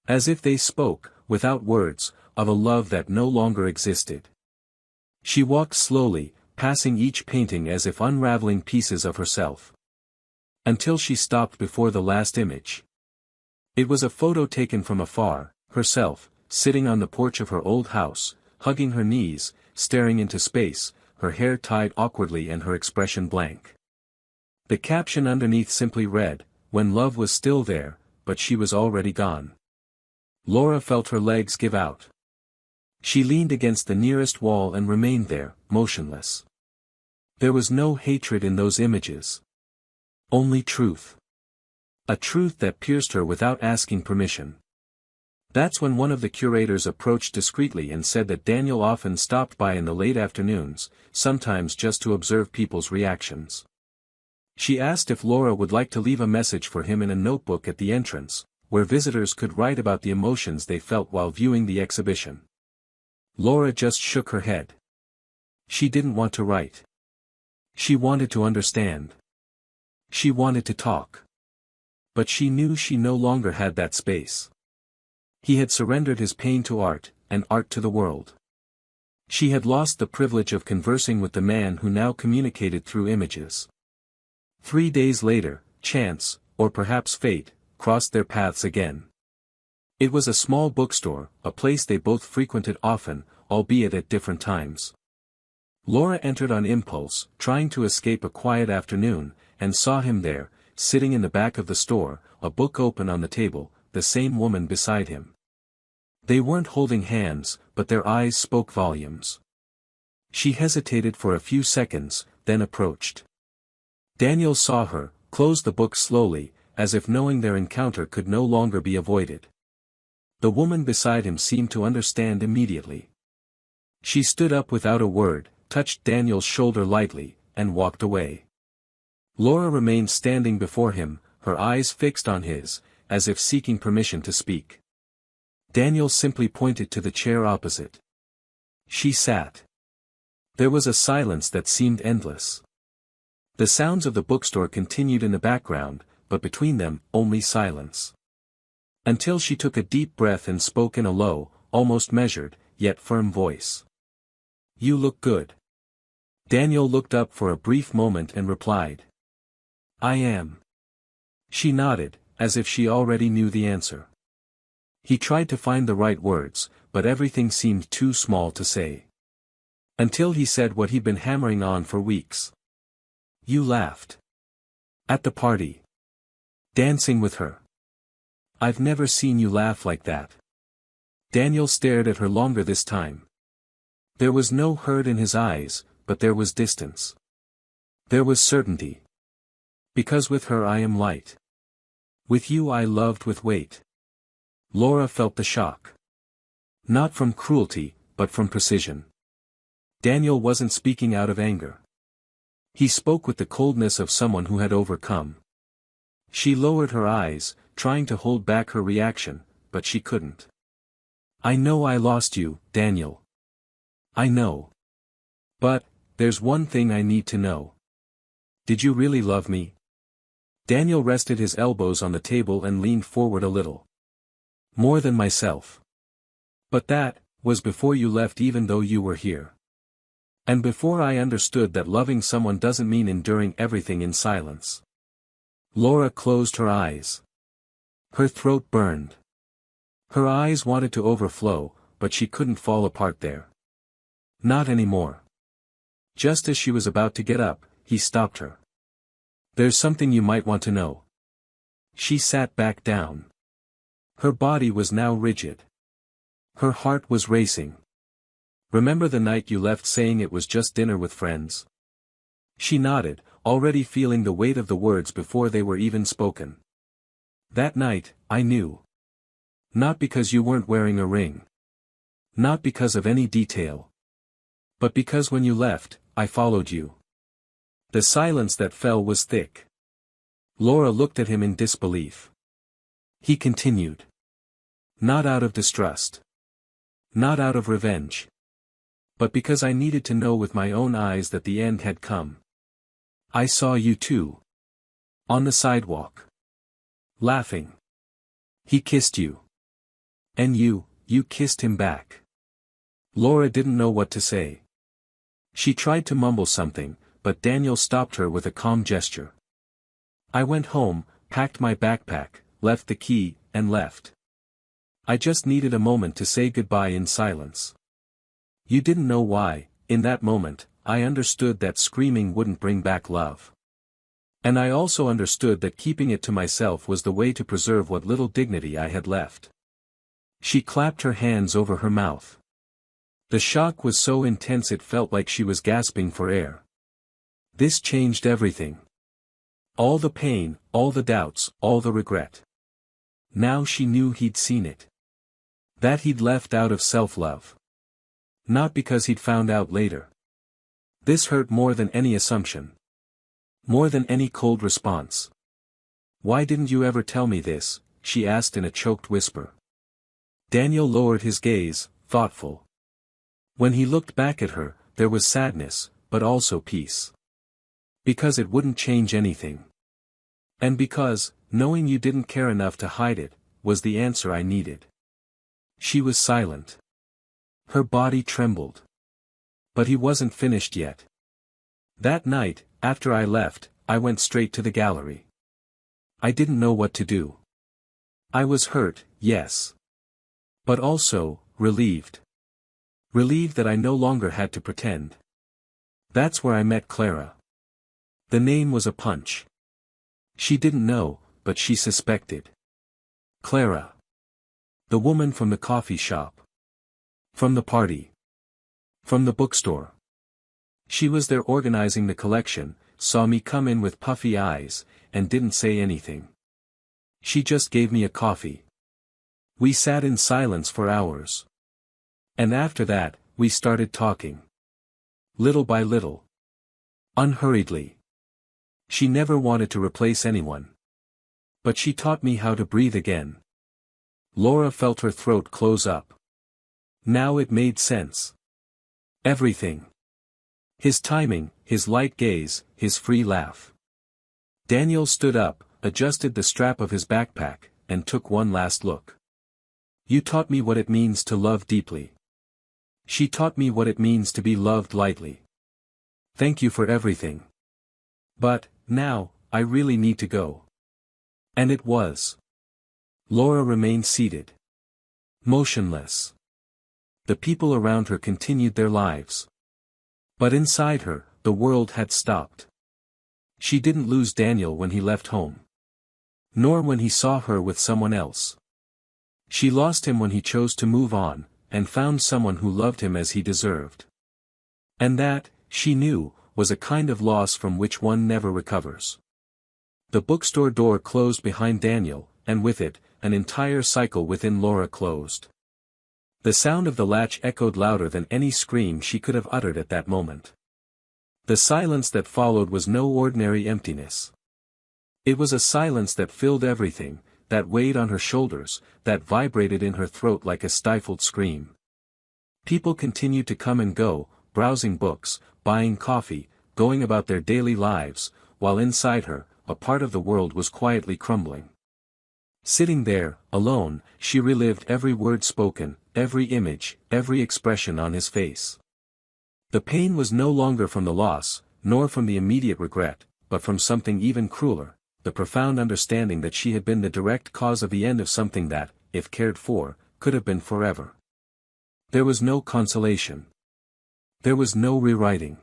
As if they spoke, without words, of a love that no longer existed. She walked slowly, passing each painting as if unraveling pieces of herself. Until she stopped before the last image. It was a photo taken from afar, herself, sitting on the porch of her old house, hugging her knees, staring into space, her hair tied awkwardly and her expression blank. The caption underneath simply read, "When love was still there, but she was already gone." Laura felt her legs give out. She leaned against the nearest wall and remained there, motionless. There was no hatred in those images. Only truth. A truth that pierced her without asking permission. That's when one of the curators approached discreetly and said that Daniel often stopped by in the late afternoons, sometimes just to observe people's reactions. She asked if Laura would like to leave a message for him in a notebook at the entrance, where visitors could write about the emotions they felt while viewing the exhibition. Laura just shook her head. She didn't want to write. She wanted to understand. She wanted to talk. But she knew she no longer had that space. He had surrendered his pain to art, and art to the world. She had lost the privilege of conversing with the man who now communicated through images. 3 days later, chance, or perhaps fate, crossed their paths again. It was a small bookstore, a place they both frequented often, albeit at different times. Laura entered on impulse, trying to escape a quiet afternoon, and saw him there, sitting in the back of the store, a book open on the table, the same woman beside him. They weren't holding hands, but their eyes spoke volumes. She hesitated for a few seconds, then approached. Daniel saw her, closed the book slowly, as if knowing their encounter could no longer be avoided. The woman beside him seemed to understand immediately. She stood up without a word, touched Daniel's shoulder lightly, and walked away. Laura remained standing before him, her eyes fixed on his, as if seeking permission to speak. Daniel simply pointed to the chair opposite. She sat. There was a silence that seemed endless. The sounds of the bookstore continued in the background, but between them, only silence. Until she took a deep breath and spoke in a low, almost measured, yet firm voice. "You look good." Daniel looked up for a brief moment and replied. "I am." She nodded, as if she already knew the answer. He tried to find the right words, but everything seemed too small to say. Until he said what he'd been hammering on for weeks. "You laughed. At the party. Dancing with her. I've never seen you laugh like that." Daniel stared at her longer this time. There was no hurt in his eyes, but there was distance. There was certainty. "Because with her I am light. With you I loved with weight." Laura felt the shock. Not from cruelty, but from precision. Daniel wasn't speaking out of anger. He spoke with the coldness of someone who had overcome. She lowered her eyes, trying to hold back her reaction, but she couldn't. I know I lost you, Daniel. I know. But, there's one thing I need to know. Did you really love me? Daniel rested his elbows on the table and leaned forward a little. More than myself. But that was before you left, even though you were here. And before I understood that loving someone doesn't mean enduring everything in silence. Laura closed her eyes. Her throat burned. Her eyes wanted to overflow, but she couldn't fall apart there. Not anymore. Just as she was about to get up, he stopped her. There's something you might want to know. She sat back down. Her body was now rigid. Her heart was racing. Remember the night you left saying it was just dinner with friends? She nodded, already feeling the weight of the words before they were even spoken. That night, I knew. Not because you weren't wearing a ring. Not because of any detail. But because when you left, I followed you. The silence that fell was thick. Laura looked at him in disbelief. He continued. Not out of distrust. Not out of revenge. But because I needed to know with my own eyes that the end had come. I saw you too. On the sidewalk. Laughing. He kissed you. And you kissed him back. Laura didn't know what to say. She tried to mumble something, but Daniel stopped her with a calm gesture. I went home, packed my backpack, left the key, and left. I just needed a moment to say goodbye in silence. You didn't know why. In that moment, I understood that screaming wouldn't bring back love. And I also understood that keeping it to myself was the way to preserve what little dignity I had left. She clapped her hands over her mouth. The shock was so intense it felt like she was gasping for air. This changed everything. All the pain, all the doubts, all the regret. Now she knew he'd seen it. That he'd left out of self-love. Not because he'd found out later. This hurt more than any assumption. More than any cold response. Why didn't you ever tell me this? She asked in a choked whisper. Daniel lowered his gaze, thoughtful. When he looked back at her, there was sadness, but also peace. Because it wouldn't change anything. And because, knowing you didn't care enough to hide it, was the answer I needed. She was silent. Her body trembled. But he wasn't finished yet. That night, after I left, I went straight to the gallery. I didn't know what to do. I was hurt, yes. But also, relieved. Relieved that I no longer had to pretend. That's where I met Clara. The name was a punch. She didn't know, but she suspected. Clara. The woman from the coffee shop. From the party. From the bookstore. She was there organizing the collection, saw me come in with puffy eyes, and didn't say anything. She just gave me a coffee. We sat in silence for hours. And after that, we started talking. Little by little. Unhurriedly. She never wanted to replace anyone. But she taught me how to breathe again. Laura felt her throat close up. Now it made sense. Everything. His timing, his light gaze, his free laugh. Daniel stood up, adjusted the strap of his backpack, and took one last look. You taught me what it means to love deeply. She taught me what it means to be loved lightly. Thank you for everything. But, now, I really need to go. And it was. Laura remained seated. Motionless. The people around her continued their lives. But inside her, the world had stopped. She didn't lose Daniel when he left home. Nor when he saw her with someone else. She lost him when he chose to move on, and found someone who loved him as he deserved. And that, she knew, was a kind of loss from which one never recovers. The bookstore door closed behind Daniel, and with it, an entire cycle within Laura closed. The sound of the latch echoed louder than any scream she could have uttered at that moment. The silence that followed was no ordinary emptiness. It was a silence that filled everything, that weighed on her shoulders, that vibrated in her throat like a stifled scream. People continued to come and go, browsing books, buying coffee, going about their daily lives, while inside her, a part of the world was quietly crumbling. Sitting there, alone, she relived every word spoken, every image, every expression on his face. The pain was no longer from the loss, nor from the immediate regret, but from something even crueler, the profound understanding that she had been the direct cause of the end of something that, if cared for, could have been forever. There was no consolation. There was no rewriting.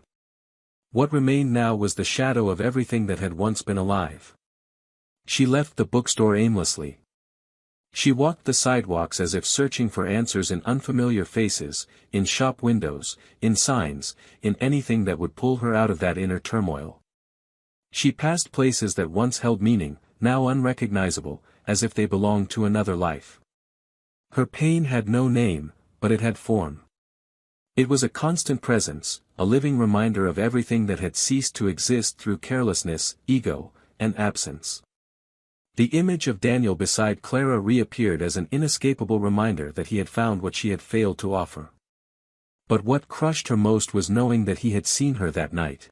What remained now was the shadow of everything that had once been alive. She left the bookstore aimlessly. She walked the sidewalks as if searching for answers in unfamiliar faces, in shop windows, in signs, in anything that would pull her out of that inner turmoil. She passed places that once held meaning, now unrecognizable, as if they belonged to another life. Her pain had no name, but it had form. It was a constant presence, a living reminder of everything that had ceased to exist through carelessness, ego, and absence. The image of Daniel beside Clara reappeared as an inescapable reminder that he had found what she had failed to offer. But what crushed her most was knowing that he had seen her that night.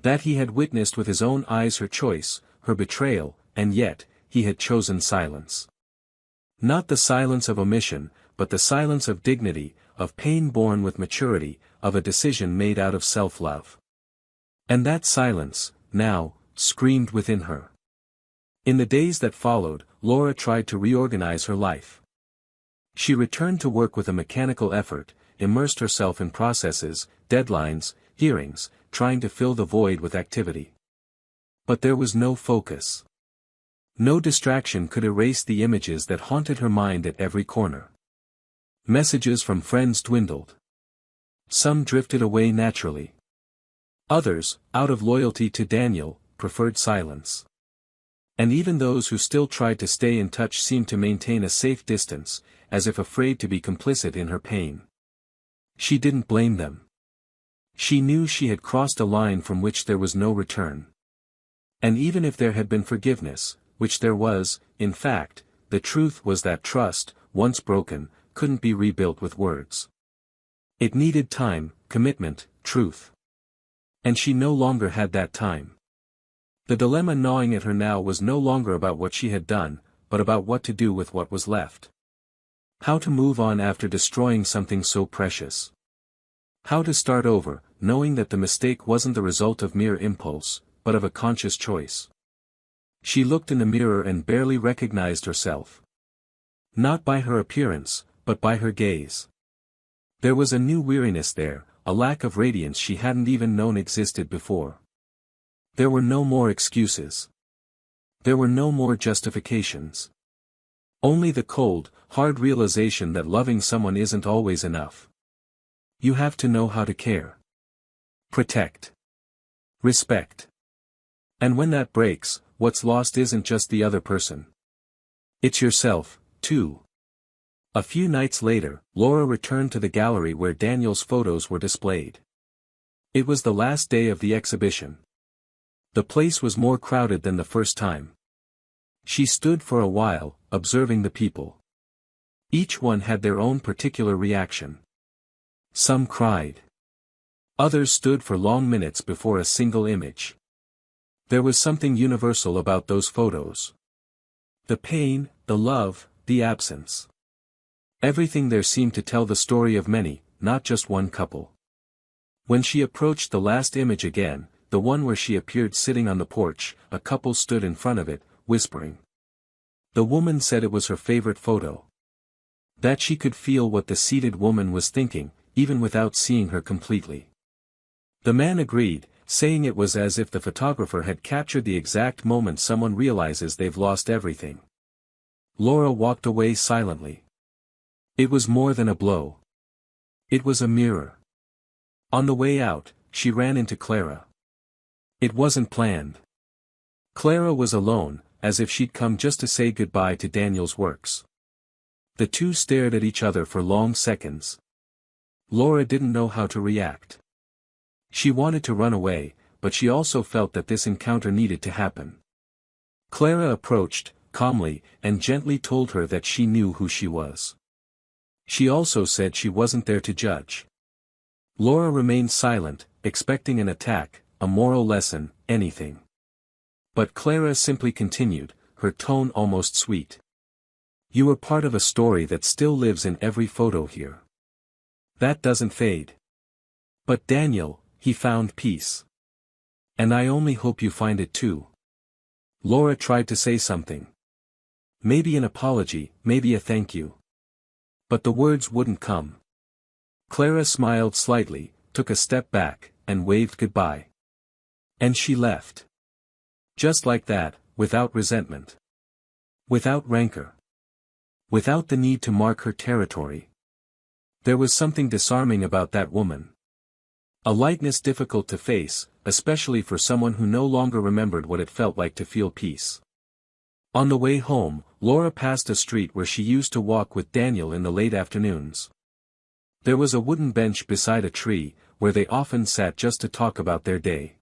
That he had witnessed with his own eyes her choice, her betrayal, and yet, he had chosen silence. Not the silence of omission, but the silence of dignity, of pain born with maturity, of a decision made out of self-love. And that silence, now, screamed within her. In the days that followed, Laura tried to reorganize her life. She returned to work with a mechanical effort, immersed herself in processes, deadlines, hearings, trying to fill the void with activity. But there was no focus. No distraction could erase the images that haunted her mind at every corner. Messages from friends dwindled. Some drifted away naturally. Others, out of loyalty to Daniel, preferred silence. And even those who still tried to stay in touch seemed to maintain a safe distance, as if afraid to be complicit in her pain. She didn't blame them. She knew she had crossed a line from which there was no return. And even if there had been forgiveness, which there was, in fact, the truth was that trust, once broken, couldn't be rebuilt with words. It needed time, commitment, truth. And she no longer had that time. The dilemma gnawing at her now was no longer about what she had done, but about what to do with what was left. How to move on after destroying something so precious. How to start over, knowing that the mistake wasn't the result of mere impulse, but of a conscious choice. She looked in the mirror and barely recognized herself. Not by her appearance, but by her gaze. There was a new weariness there, a lack of radiance she hadn't even known existed before. There were no more excuses. There were no more justifications. Only the cold, hard realization that loving someone isn't always enough. You have to know how to care. Protect. Respect. And when that breaks, what's lost isn't just the other person. It's yourself, too. A few nights later, Laura returned to the gallery where Daniel's photos were displayed. It was the last day of the exhibition. The place was more crowded than the first time. She stood for a while, observing the people. Each one had their own particular reaction. Some cried. Others stood for long minutes before a single image. There was something universal about those photos. The pain, the love, the absence. Everything there seemed to tell the story of many, not just one couple. When she approached the last image again, the one where she appeared sitting on the porch, a couple stood in front of it, whispering. The woman said it was her favorite photo. That she could feel what the seated woman was thinking, even without seeing her completely. The man agreed, saying it was as if the photographer had captured the exact moment someone realizes they've lost everything. Laura walked away silently. It was more than a blow. It was a mirror. On the way out, she ran into Clara. It wasn't planned. Clara was alone, as if she'd come just to say goodbye to Daniel's works. The two stared at each other for long seconds. Laura didn't know how to react. She wanted to run away, but she also felt that this encounter needed to happen. Clara approached, calmly, and gently told her that she knew who she was. She also said she wasn't there to judge. Laura remained silent, expecting an attack, a moral lesson, anything. But Clara simply continued, her tone almost sweet. You were part of a story that still lives in every photo here. That doesn't fade. But Daniel, he found peace. And I only hope you find it too. Laura tried to say something. Maybe an apology, maybe a thank you. But the words wouldn't come. Clara smiled slightly, took a step back, and waved goodbye. And she left. Just like that, without resentment. Without rancor. Without the need to mark her territory. There was something disarming about that woman. A lightness difficult to face, especially for someone who no longer remembered what it felt like to feel peace. On the way home, Laura passed a street where she used to walk with Daniel in the late afternoons. There was a wooden bench beside a tree, where they often sat just to talk about their day.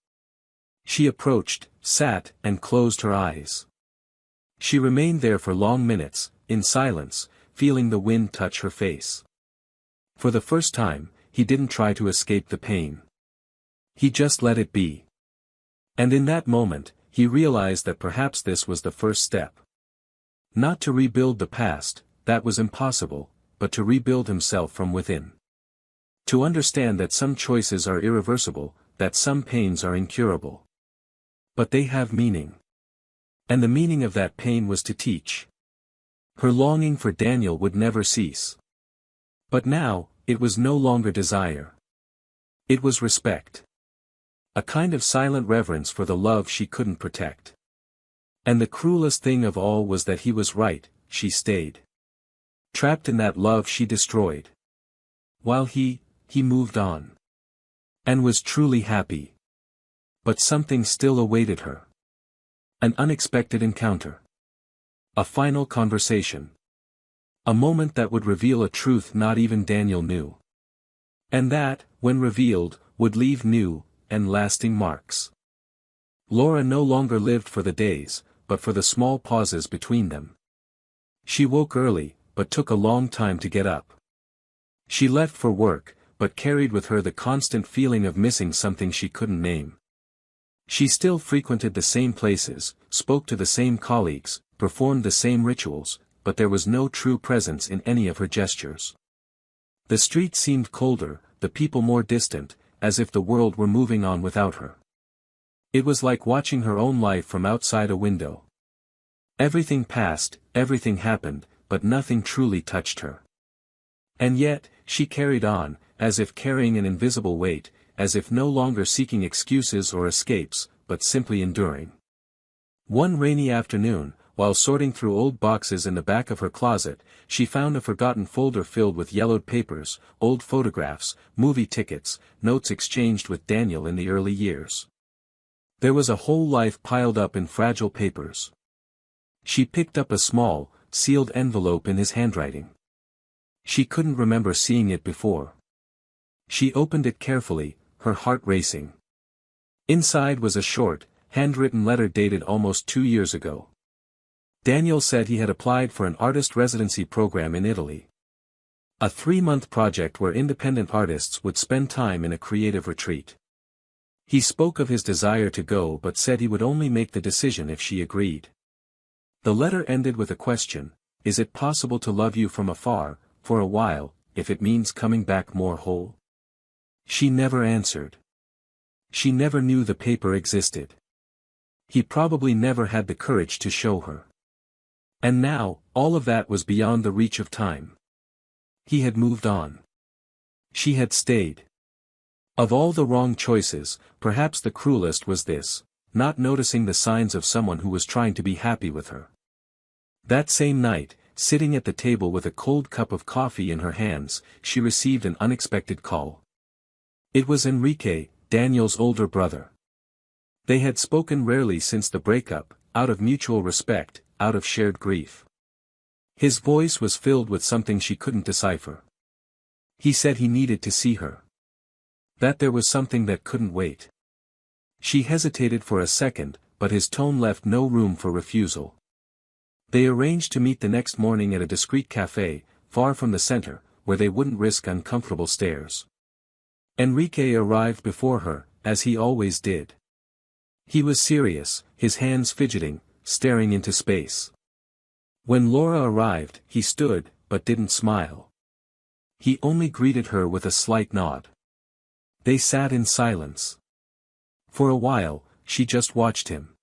She approached, sat, and closed her eyes. She remained there for long minutes, in silence, feeling the wind touch her face. For the first time, he didn't try to escape the pain. He just let it be. And in that moment, he realized that perhaps this was the first step. Not to rebuild the past, that was impossible, but to rebuild himself from within. To understand that some choices are irreversible, that some pains are incurable. But they have meaning. And the meaning of that pain was to teach. Her longing for Daniel would never cease. But now, it was no longer desire. It was respect. A kind of silent reverence for the love she couldn't protect. And the cruelest thing of all was that he was right, she stayed. Trapped in that love she destroyed. While he moved on. And was truly happy. But something still awaited her. An unexpected encounter. A final conversation. A moment that would reveal a truth not even Daniel knew. And that, when revealed, would leave new, and lasting marks. Laura no longer lived for the days, but for the small pauses between them. She woke early, but took a long time to get up. She left for work, but carried with her the constant feeling of missing something she couldn't name. She still frequented the same places, spoke to the same colleagues, performed the same rituals, but there was no true presence in any of her gestures. The street seemed colder, the people more distant, as if the world were moving on without her. It was like watching her own life from outside a window. Everything passed, everything happened, but nothing truly touched her. And yet, she carried on, as if carrying an invisible weight, as if no longer seeking excuses or escapes, but simply enduring. One rainy afternoon, while sorting through old boxes in the back of her closet, she found a forgotten folder filled with yellowed papers, old photographs, movie tickets, notes exchanged with Daniel in the early years. There was a whole life piled up in fragile papers. She picked up a small, sealed envelope in his handwriting. She couldn't remember seeing it before. She opened it carefully, her heart racing. Inside was a short, handwritten letter dated almost 2 years ago. Daniel said he had applied for an artist residency program in Italy. A 3-month project where independent artists would spend time in a creative retreat. He spoke of his desire to go but said he would only make the decision if she agreed. The letter ended with a question: is it possible to love you from afar, for a while, if it means coming back more whole? She never answered. She never knew the paper existed. He probably never had the courage to show her. And now, all of that was beyond the reach of time. He had moved on. She had stayed. Of all the wrong choices, perhaps the cruelest was this, not noticing the signs of someone who was trying to be happy with her. That same night, sitting at the table with a cold cup of coffee in her hands, she received an unexpected call. It was Enrique, Daniel's older brother. They had spoken rarely since the breakup, out of mutual respect, out of shared grief. His voice was filled with something she couldn't decipher. He said he needed to see her. That there was something that couldn't wait. She hesitated for a second, but his tone left no room for refusal. They arranged to meet the next morning at a discreet cafe, far from the center, where they wouldn't risk uncomfortable stares. Enrique arrived before her, as he always did. He was serious, his hands fidgeting, staring into space. When Laura arrived, he stood, but didn't smile. He only greeted her with a slight nod. They sat in silence. For a while, she just watched him.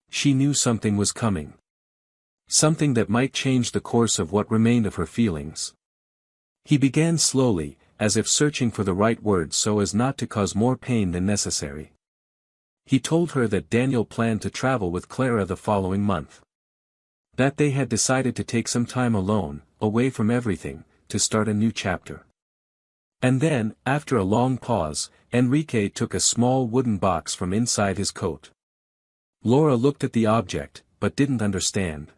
She knew something was coming. Something that might change the course of what remained of her feelings. He began slowly, as if searching for the right words so as not to cause more pain than necessary. He told her that Daniel planned to travel with Clara the following month. That they had decided to take some time alone, away from everything, to start a new chapter. And then, after a long pause, Enrique took a small wooden box from inside his coat. Laura looked at the object, but didn't understand.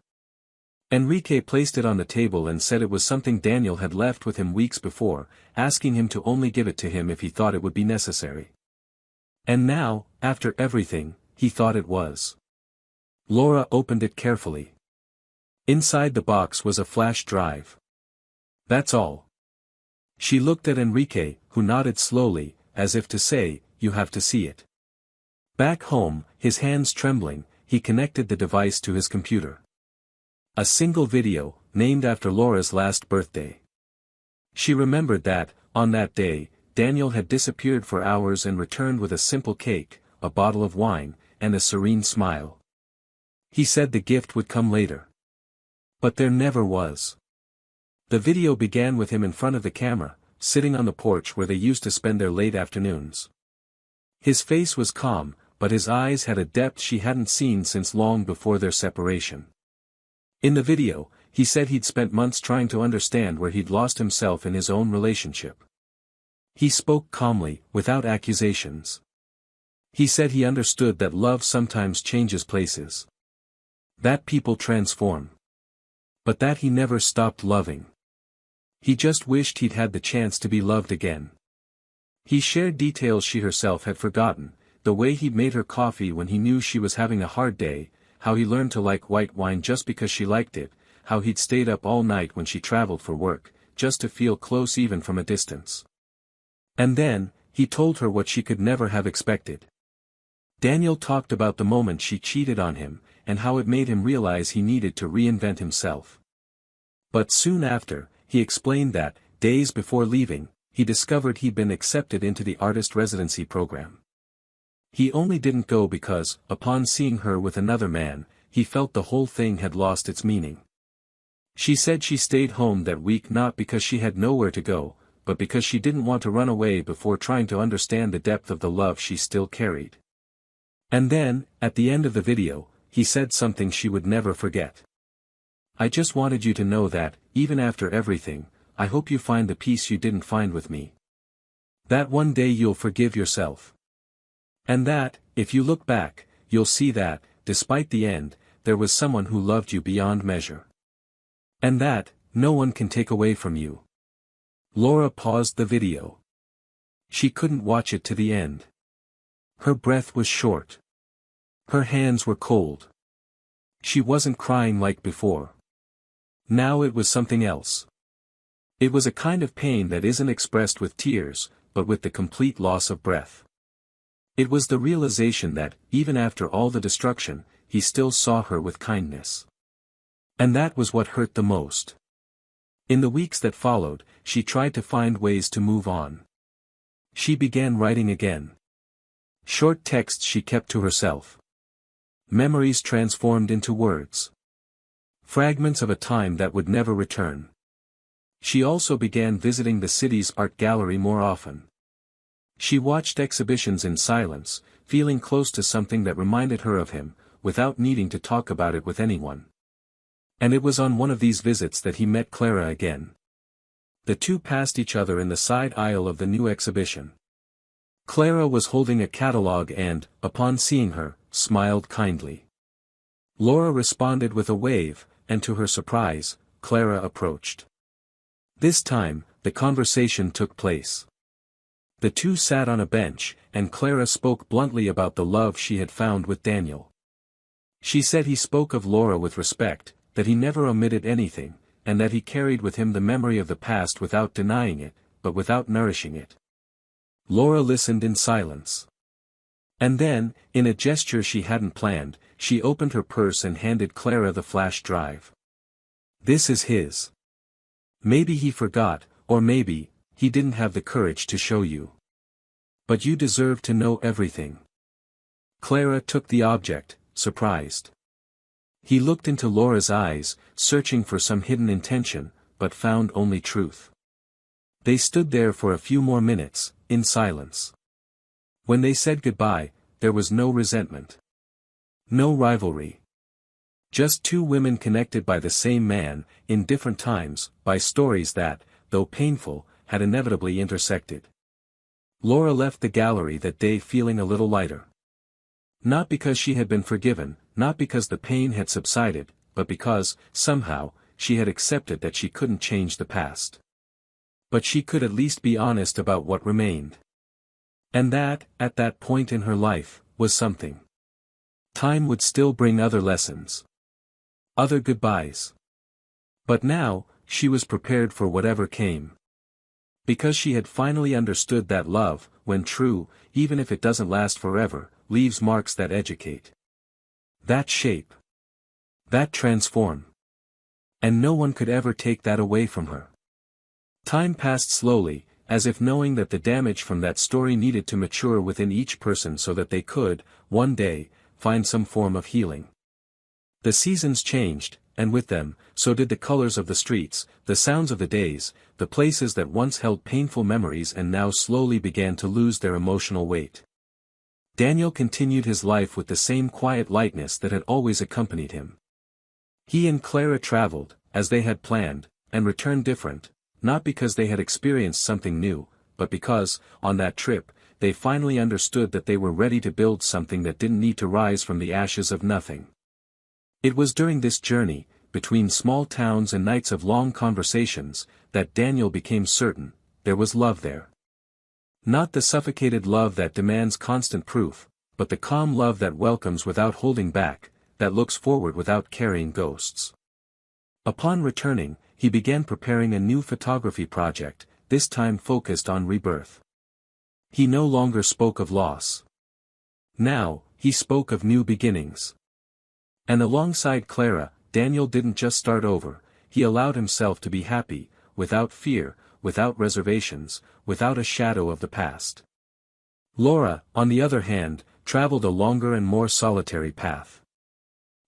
Enrique placed it on the table and said it was something Daniel had left with him weeks before, asking him to only give it to him if he thought it would be necessary. And now, after everything, he thought it was. Laura opened it carefully. Inside the box was a flash drive. That's all. She looked at Enrique, who nodded slowly, as if to say, "You have to see it." Back home, his hands trembling, he connected the device to his computer. A single video, named after Laura's last birthday. She remembered that, on that day, Daniel had disappeared for hours and returned with a simple cake, a bottle of wine, and a serene smile. He said the gift would come later. But there never was. The video began with him in front of the camera, sitting on the porch where they used to spend their late afternoons. His face was calm, but his eyes had a depth she hadn't seen since long before their separation. In the video, he said he'd spent months trying to understand where he'd lost himself in his own relationship. He spoke calmly, without accusations. He said he understood that love sometimes changes places. That people transform. But that he never stopped loving. He just wished he'd had the chance to be loved again. He shared details she herself had forgotten, the way he'd made her coffee when he knew she was having a hard day, how he learned to like white wine just because she liked it, how he'd stayed up all night when she traveled for work, just to feel close even from a distance. And then, he told her what she could never have expected. Daniel talked about the moment she cheated on him, and how it made him realize he needed to reinvent himself. But soon after, he explained that, days before leaving, he discovered he'd been accepted into the artist residency program. He only didn't go because, upon seeing her with another man, he felt the whole thing had lost its meaning. She said she stayed home that week not because she had nowhere to go, but because she didn't want to run away before trying to understand the depth of the love she still carried. And then, at the end of the video, he said something she would never forget. "I just wanted you to know that, even after everything, I hope you find the peace you didn't find with me. That one day you'll forgive yourself. And that, if you look back, you'll see that, despite the end, there was someone who loved you beyond measure. And that, no one can take away from you." Laura paused the video. She couldn't watch it to the end. Her breath was short. Her hands were cold. She wasn't crying like before. Now it was something else. It was a kind of pain that isn't expressed with tears, but with the complete loss of breath. It was the realization that, even after all the destruction, he still saw her with kindness. And that was what hurt the most. In the weeks that followed, she tried to find ways to move on. She began writing again. Short texts she kept to herself. Memories transformed into words. Fragments of a time that would never return. She also began visiting the city's art gallery more often. She watched exhibitions in silence, feeling close to something that reminded her of him, without needing to talk about it with anyone. And it was on one of these visits that he met Clara again. The two passed each other in the side aisle of the new exhibition. Clara was holding a catalogue and, upon seeing her, smiled kindly. Laura responded with a wave, and to her surprise, Clara approached. This time, the conversation took place. The two sat on a bench, and Clara spoke bluntly about the love she had found with Daniel. She said he spoke of Laura with respect, that he never omitted anything, and that he carried with him the memory of the past without denying it, but without nourishing it. Laura listened in silence. And then, in a gesture she hadn't planned, she opened her purse and handed Clara the flash drive. "This is his. Maybe he forgot, or maybe, he didn't have the courage to show you. But you deserve to know everything." Clara took the object, surprised. He looked into Laura's eyes, searching for some hidden intention, but found only truth. They stood there for a few more minutes, in silence. When they said goodbye, there was no resentment. No rivalry. Just two women connected by the same man, in different times, by stories that, though painful, had inevitably intersected. Laura left the gallery that day feeling a little lighter. Not because she had been forgiven, not because the pain had subsided, but because, somehow, she had accepted that she couldn't change the past. But she could at least be honest about what remained. And that, at that point in her life, was something. Time would still bring other lessons. Other goodbyes. But now, she was prepared for whatever came. Because she had finally understood that love, when true, even if it doesn't last forever, leaves marks that educate. That shape. That transform. And no one could ever take that away from her. Time passed slowly, as if knowing that the damage from that story needed to mature within each person so that they could, one day, find some form of healing. The seasons changed, and with them, so did the colors of the streets, the sounds of the days, the places that once held painful memories and now slowly began to lose their emotional weight. Daniel continued his life with the same quiet lightness that had always accompanied him. He and Clara traveled, as they had planned, and returned different, not because they had experienced something new, but because, on that trip, they finally understood that they were ready to build something that didn't need to rise from the ashes of nothing. It was during this journey, between small towns and nights of long conversations, that Daniel became certain, there was love there. Not the suffocated love that demands constant proof, but the calm love that welcomes without holding back, that looks forward without carrying ghosts. Upon returning, he began preparing a new photography project, this time focused on rebirth. He no longer spoke of loss. Now, he spoke of new beginnings. And alongside Clara, Daniel didn't just start over, he allowed himself to be happy, without fear, without reservations, without a shadow of the past. Laura, on the other hand, traveled a longer and more solitary path.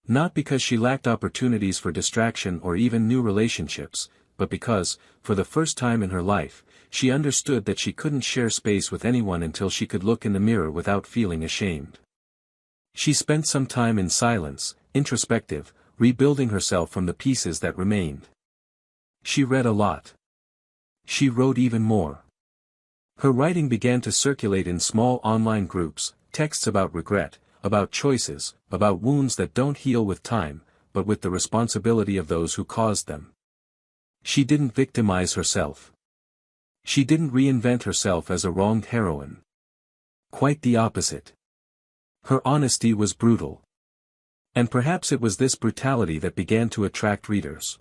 Not because she lacked opportunities for distraction or even new relationships, but because, for the first time in her life, she understood that she couldn't share space with anyone until she could look in the mirror without feeling ashamed. She spent some time in silence, introspective, rebuilding herself from the pieces that remained. She read a lot. She wrote even more. Her writing began to circulate in small online groups, texts about regret, about choices, about wounds that don't heal with time, but with the responsibility of those who caused them. She didn't victimize herself. She didn't reinvent herself as a wronged heroine. Quite the opposite. Her honesty was brutal. And perhaps it was this brutality that began to attract readers.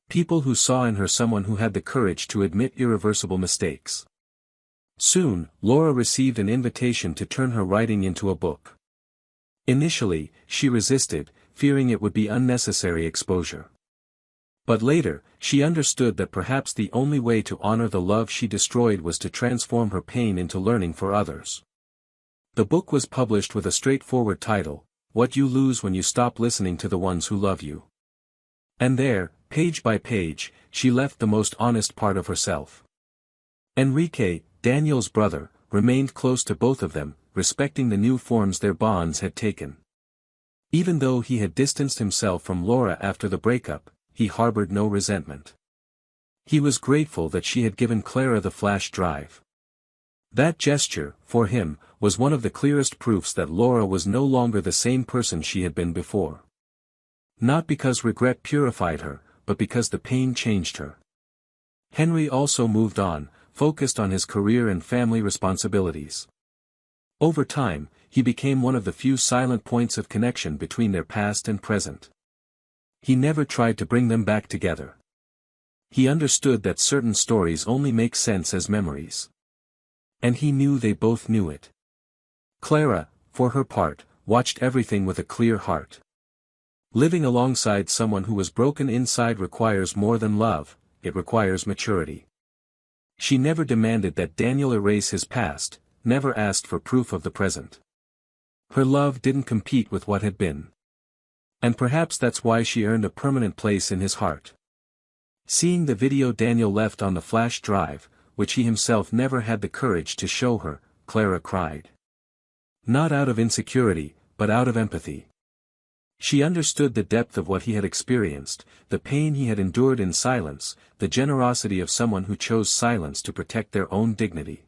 People who saw in her someone who had the courage to admit irreversible mistakes. Soon, Laura received an invitation to turn her writing into a book. Initially, she resisted, fearing it would be unnecessary exposure. But later, she understood that perhaps the only way to honor the love she destroyed was to transform her pain into learning for others. The book was published with a straightforward title, What You Lose When You Stop Listening to the Ones Who Love You. And there, page by page, she left the most honest part of herself. Enrique, Daniel's brother, remained close to both of them, respecting the new forms their bonds had taken. Even though he had distanced himself from Laura after the breakup, he harbored no resentment. He was grateful that she had given Clara the flash drive. That gesture, for him, was one of the clearest proofs that Laura was no longer the same person she had been before. Not because regret purified her, but because the pain changed her. Henry also moved on, focused on his career and family responsibilities. Over time, he became one of the few silent points of connection between their past and present. He never tried to bring them back together. He understood that certain stories only make sense as memories. And he knew they both knew it. Clara, for her part, watched everything with a clear heart. Living alongside someone who was broken inside requires more than love, it requires maturity. She never demanded that Daniel erase his past, never asked for proof of the present. Her love didn't compete with what had been. And perhaps that's why she earned a permanent place in his heart. Seeing the video Daniel left on the flash drive, which he himself never had the courage to show her, Clara cried. Not out of insecurity, but out of empathy. She understood the depth of what he had experienced, the pain he had endured in silence, the generosity of someone who chose silence to protect their own dignity.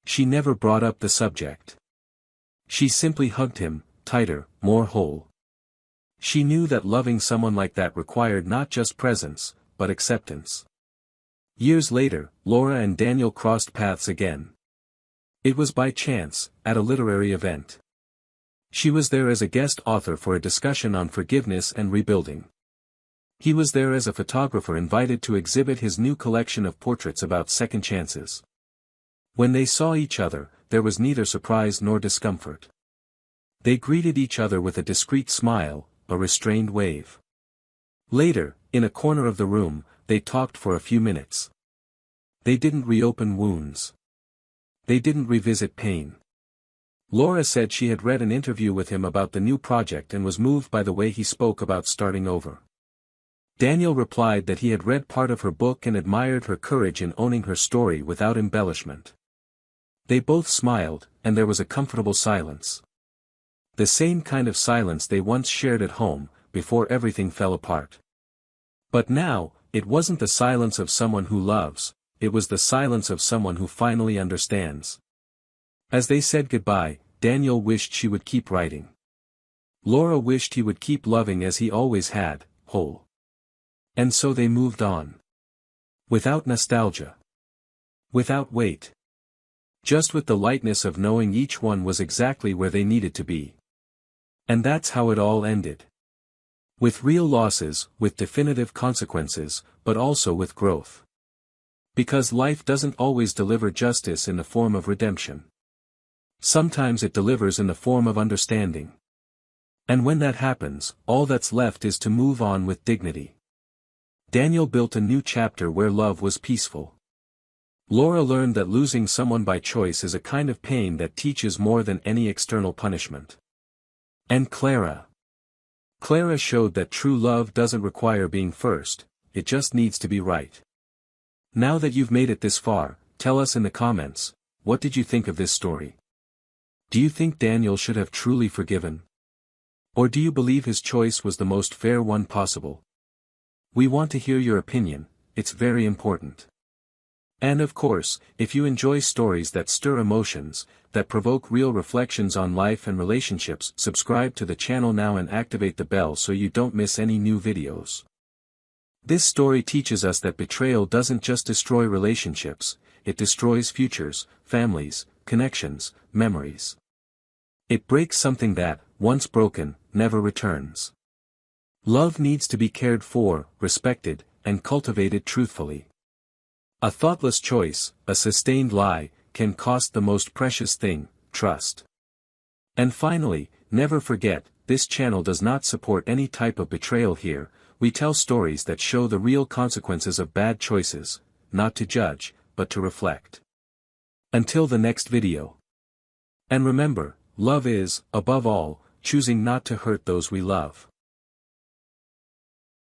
She never brought up the subject. She simply hugged him, tighter, more whole. She knew that loving someone like that required not just presence, but acceptance. Years later, Laura and Daniel crossed paths again. It was by chance, at a literary event. She was there as a guest author for a discussion on forgiveness and rebuilding. He was there as a photographer invited to exhibit his new collection of portraits about second chances. When they saw each other, there was neither surprise nor discomfort. They greeted each other with a discreet smile, a restrained wave. Later, in a corner of the room, they talked for a few minutes. They didn't reopen wounds. They didn't revisit pain. Laura said she had read an interview with him about the new project and was moved by the way he spoke about starting over. Daniel replied that he had read part of her book and admired her courage in owning her story without embellishment. They both smiled, and there was a comfortable silence. The same kind of silence they once shared at home, before everything fell apart. But now, it wasn't the silence of someone who loves, it was the silence of someone who finally understands. As they said goodbye, Daniel wished she would keep writing. Laura wished he would keep loving as he always had, whole. And so they moved on. Without nostalgia. Without weight. Just with the lightness of knowing each one was exactly where they needed to be. And that's how it all ended. With real losses, with definitive consequences, but also with growth. Because life doesn't always deliver justice in the form of redemption. Sometimes it delivers in the form of understanding. And when that happens, all that's left is to move on with dignity. Daniel built a new chapter where love was peaceful. Laura learned that losing someone by choice is a kind of pain that teaches more than any external punishment. And Clara showed that true love doesn't require being first, it just needs to be right. Now that you've made it this far, tell us in the comments, what did you think of this story? Do you think Daniel should have truly forgiven? Or do you believe his choice was the most fair one possible? We want to hear your opinion, it's very important. And of course, if you enjoy stories that stir emotions, that provoke real reflections on life and relationships, subscribe to the channel now and activate the bell so you don't miss any new videos. This story teaches us that betrayal doesn't just destroy relationships, it destroys futures, families, connections, memories. It breaks something that, once broken, never returns. Love needs to be cared for, respected, and cultivated truthfully. A thoughtless choice, a sustained lie, can cost the most precious thing, trust. And finally, never forget, this channel does not support any type of betrayal here, we tell stories that show the real consequences of bad choices, not to judge, but to reflect. Until the next video. And remember, love is, above all, choosing not to hurt those we love.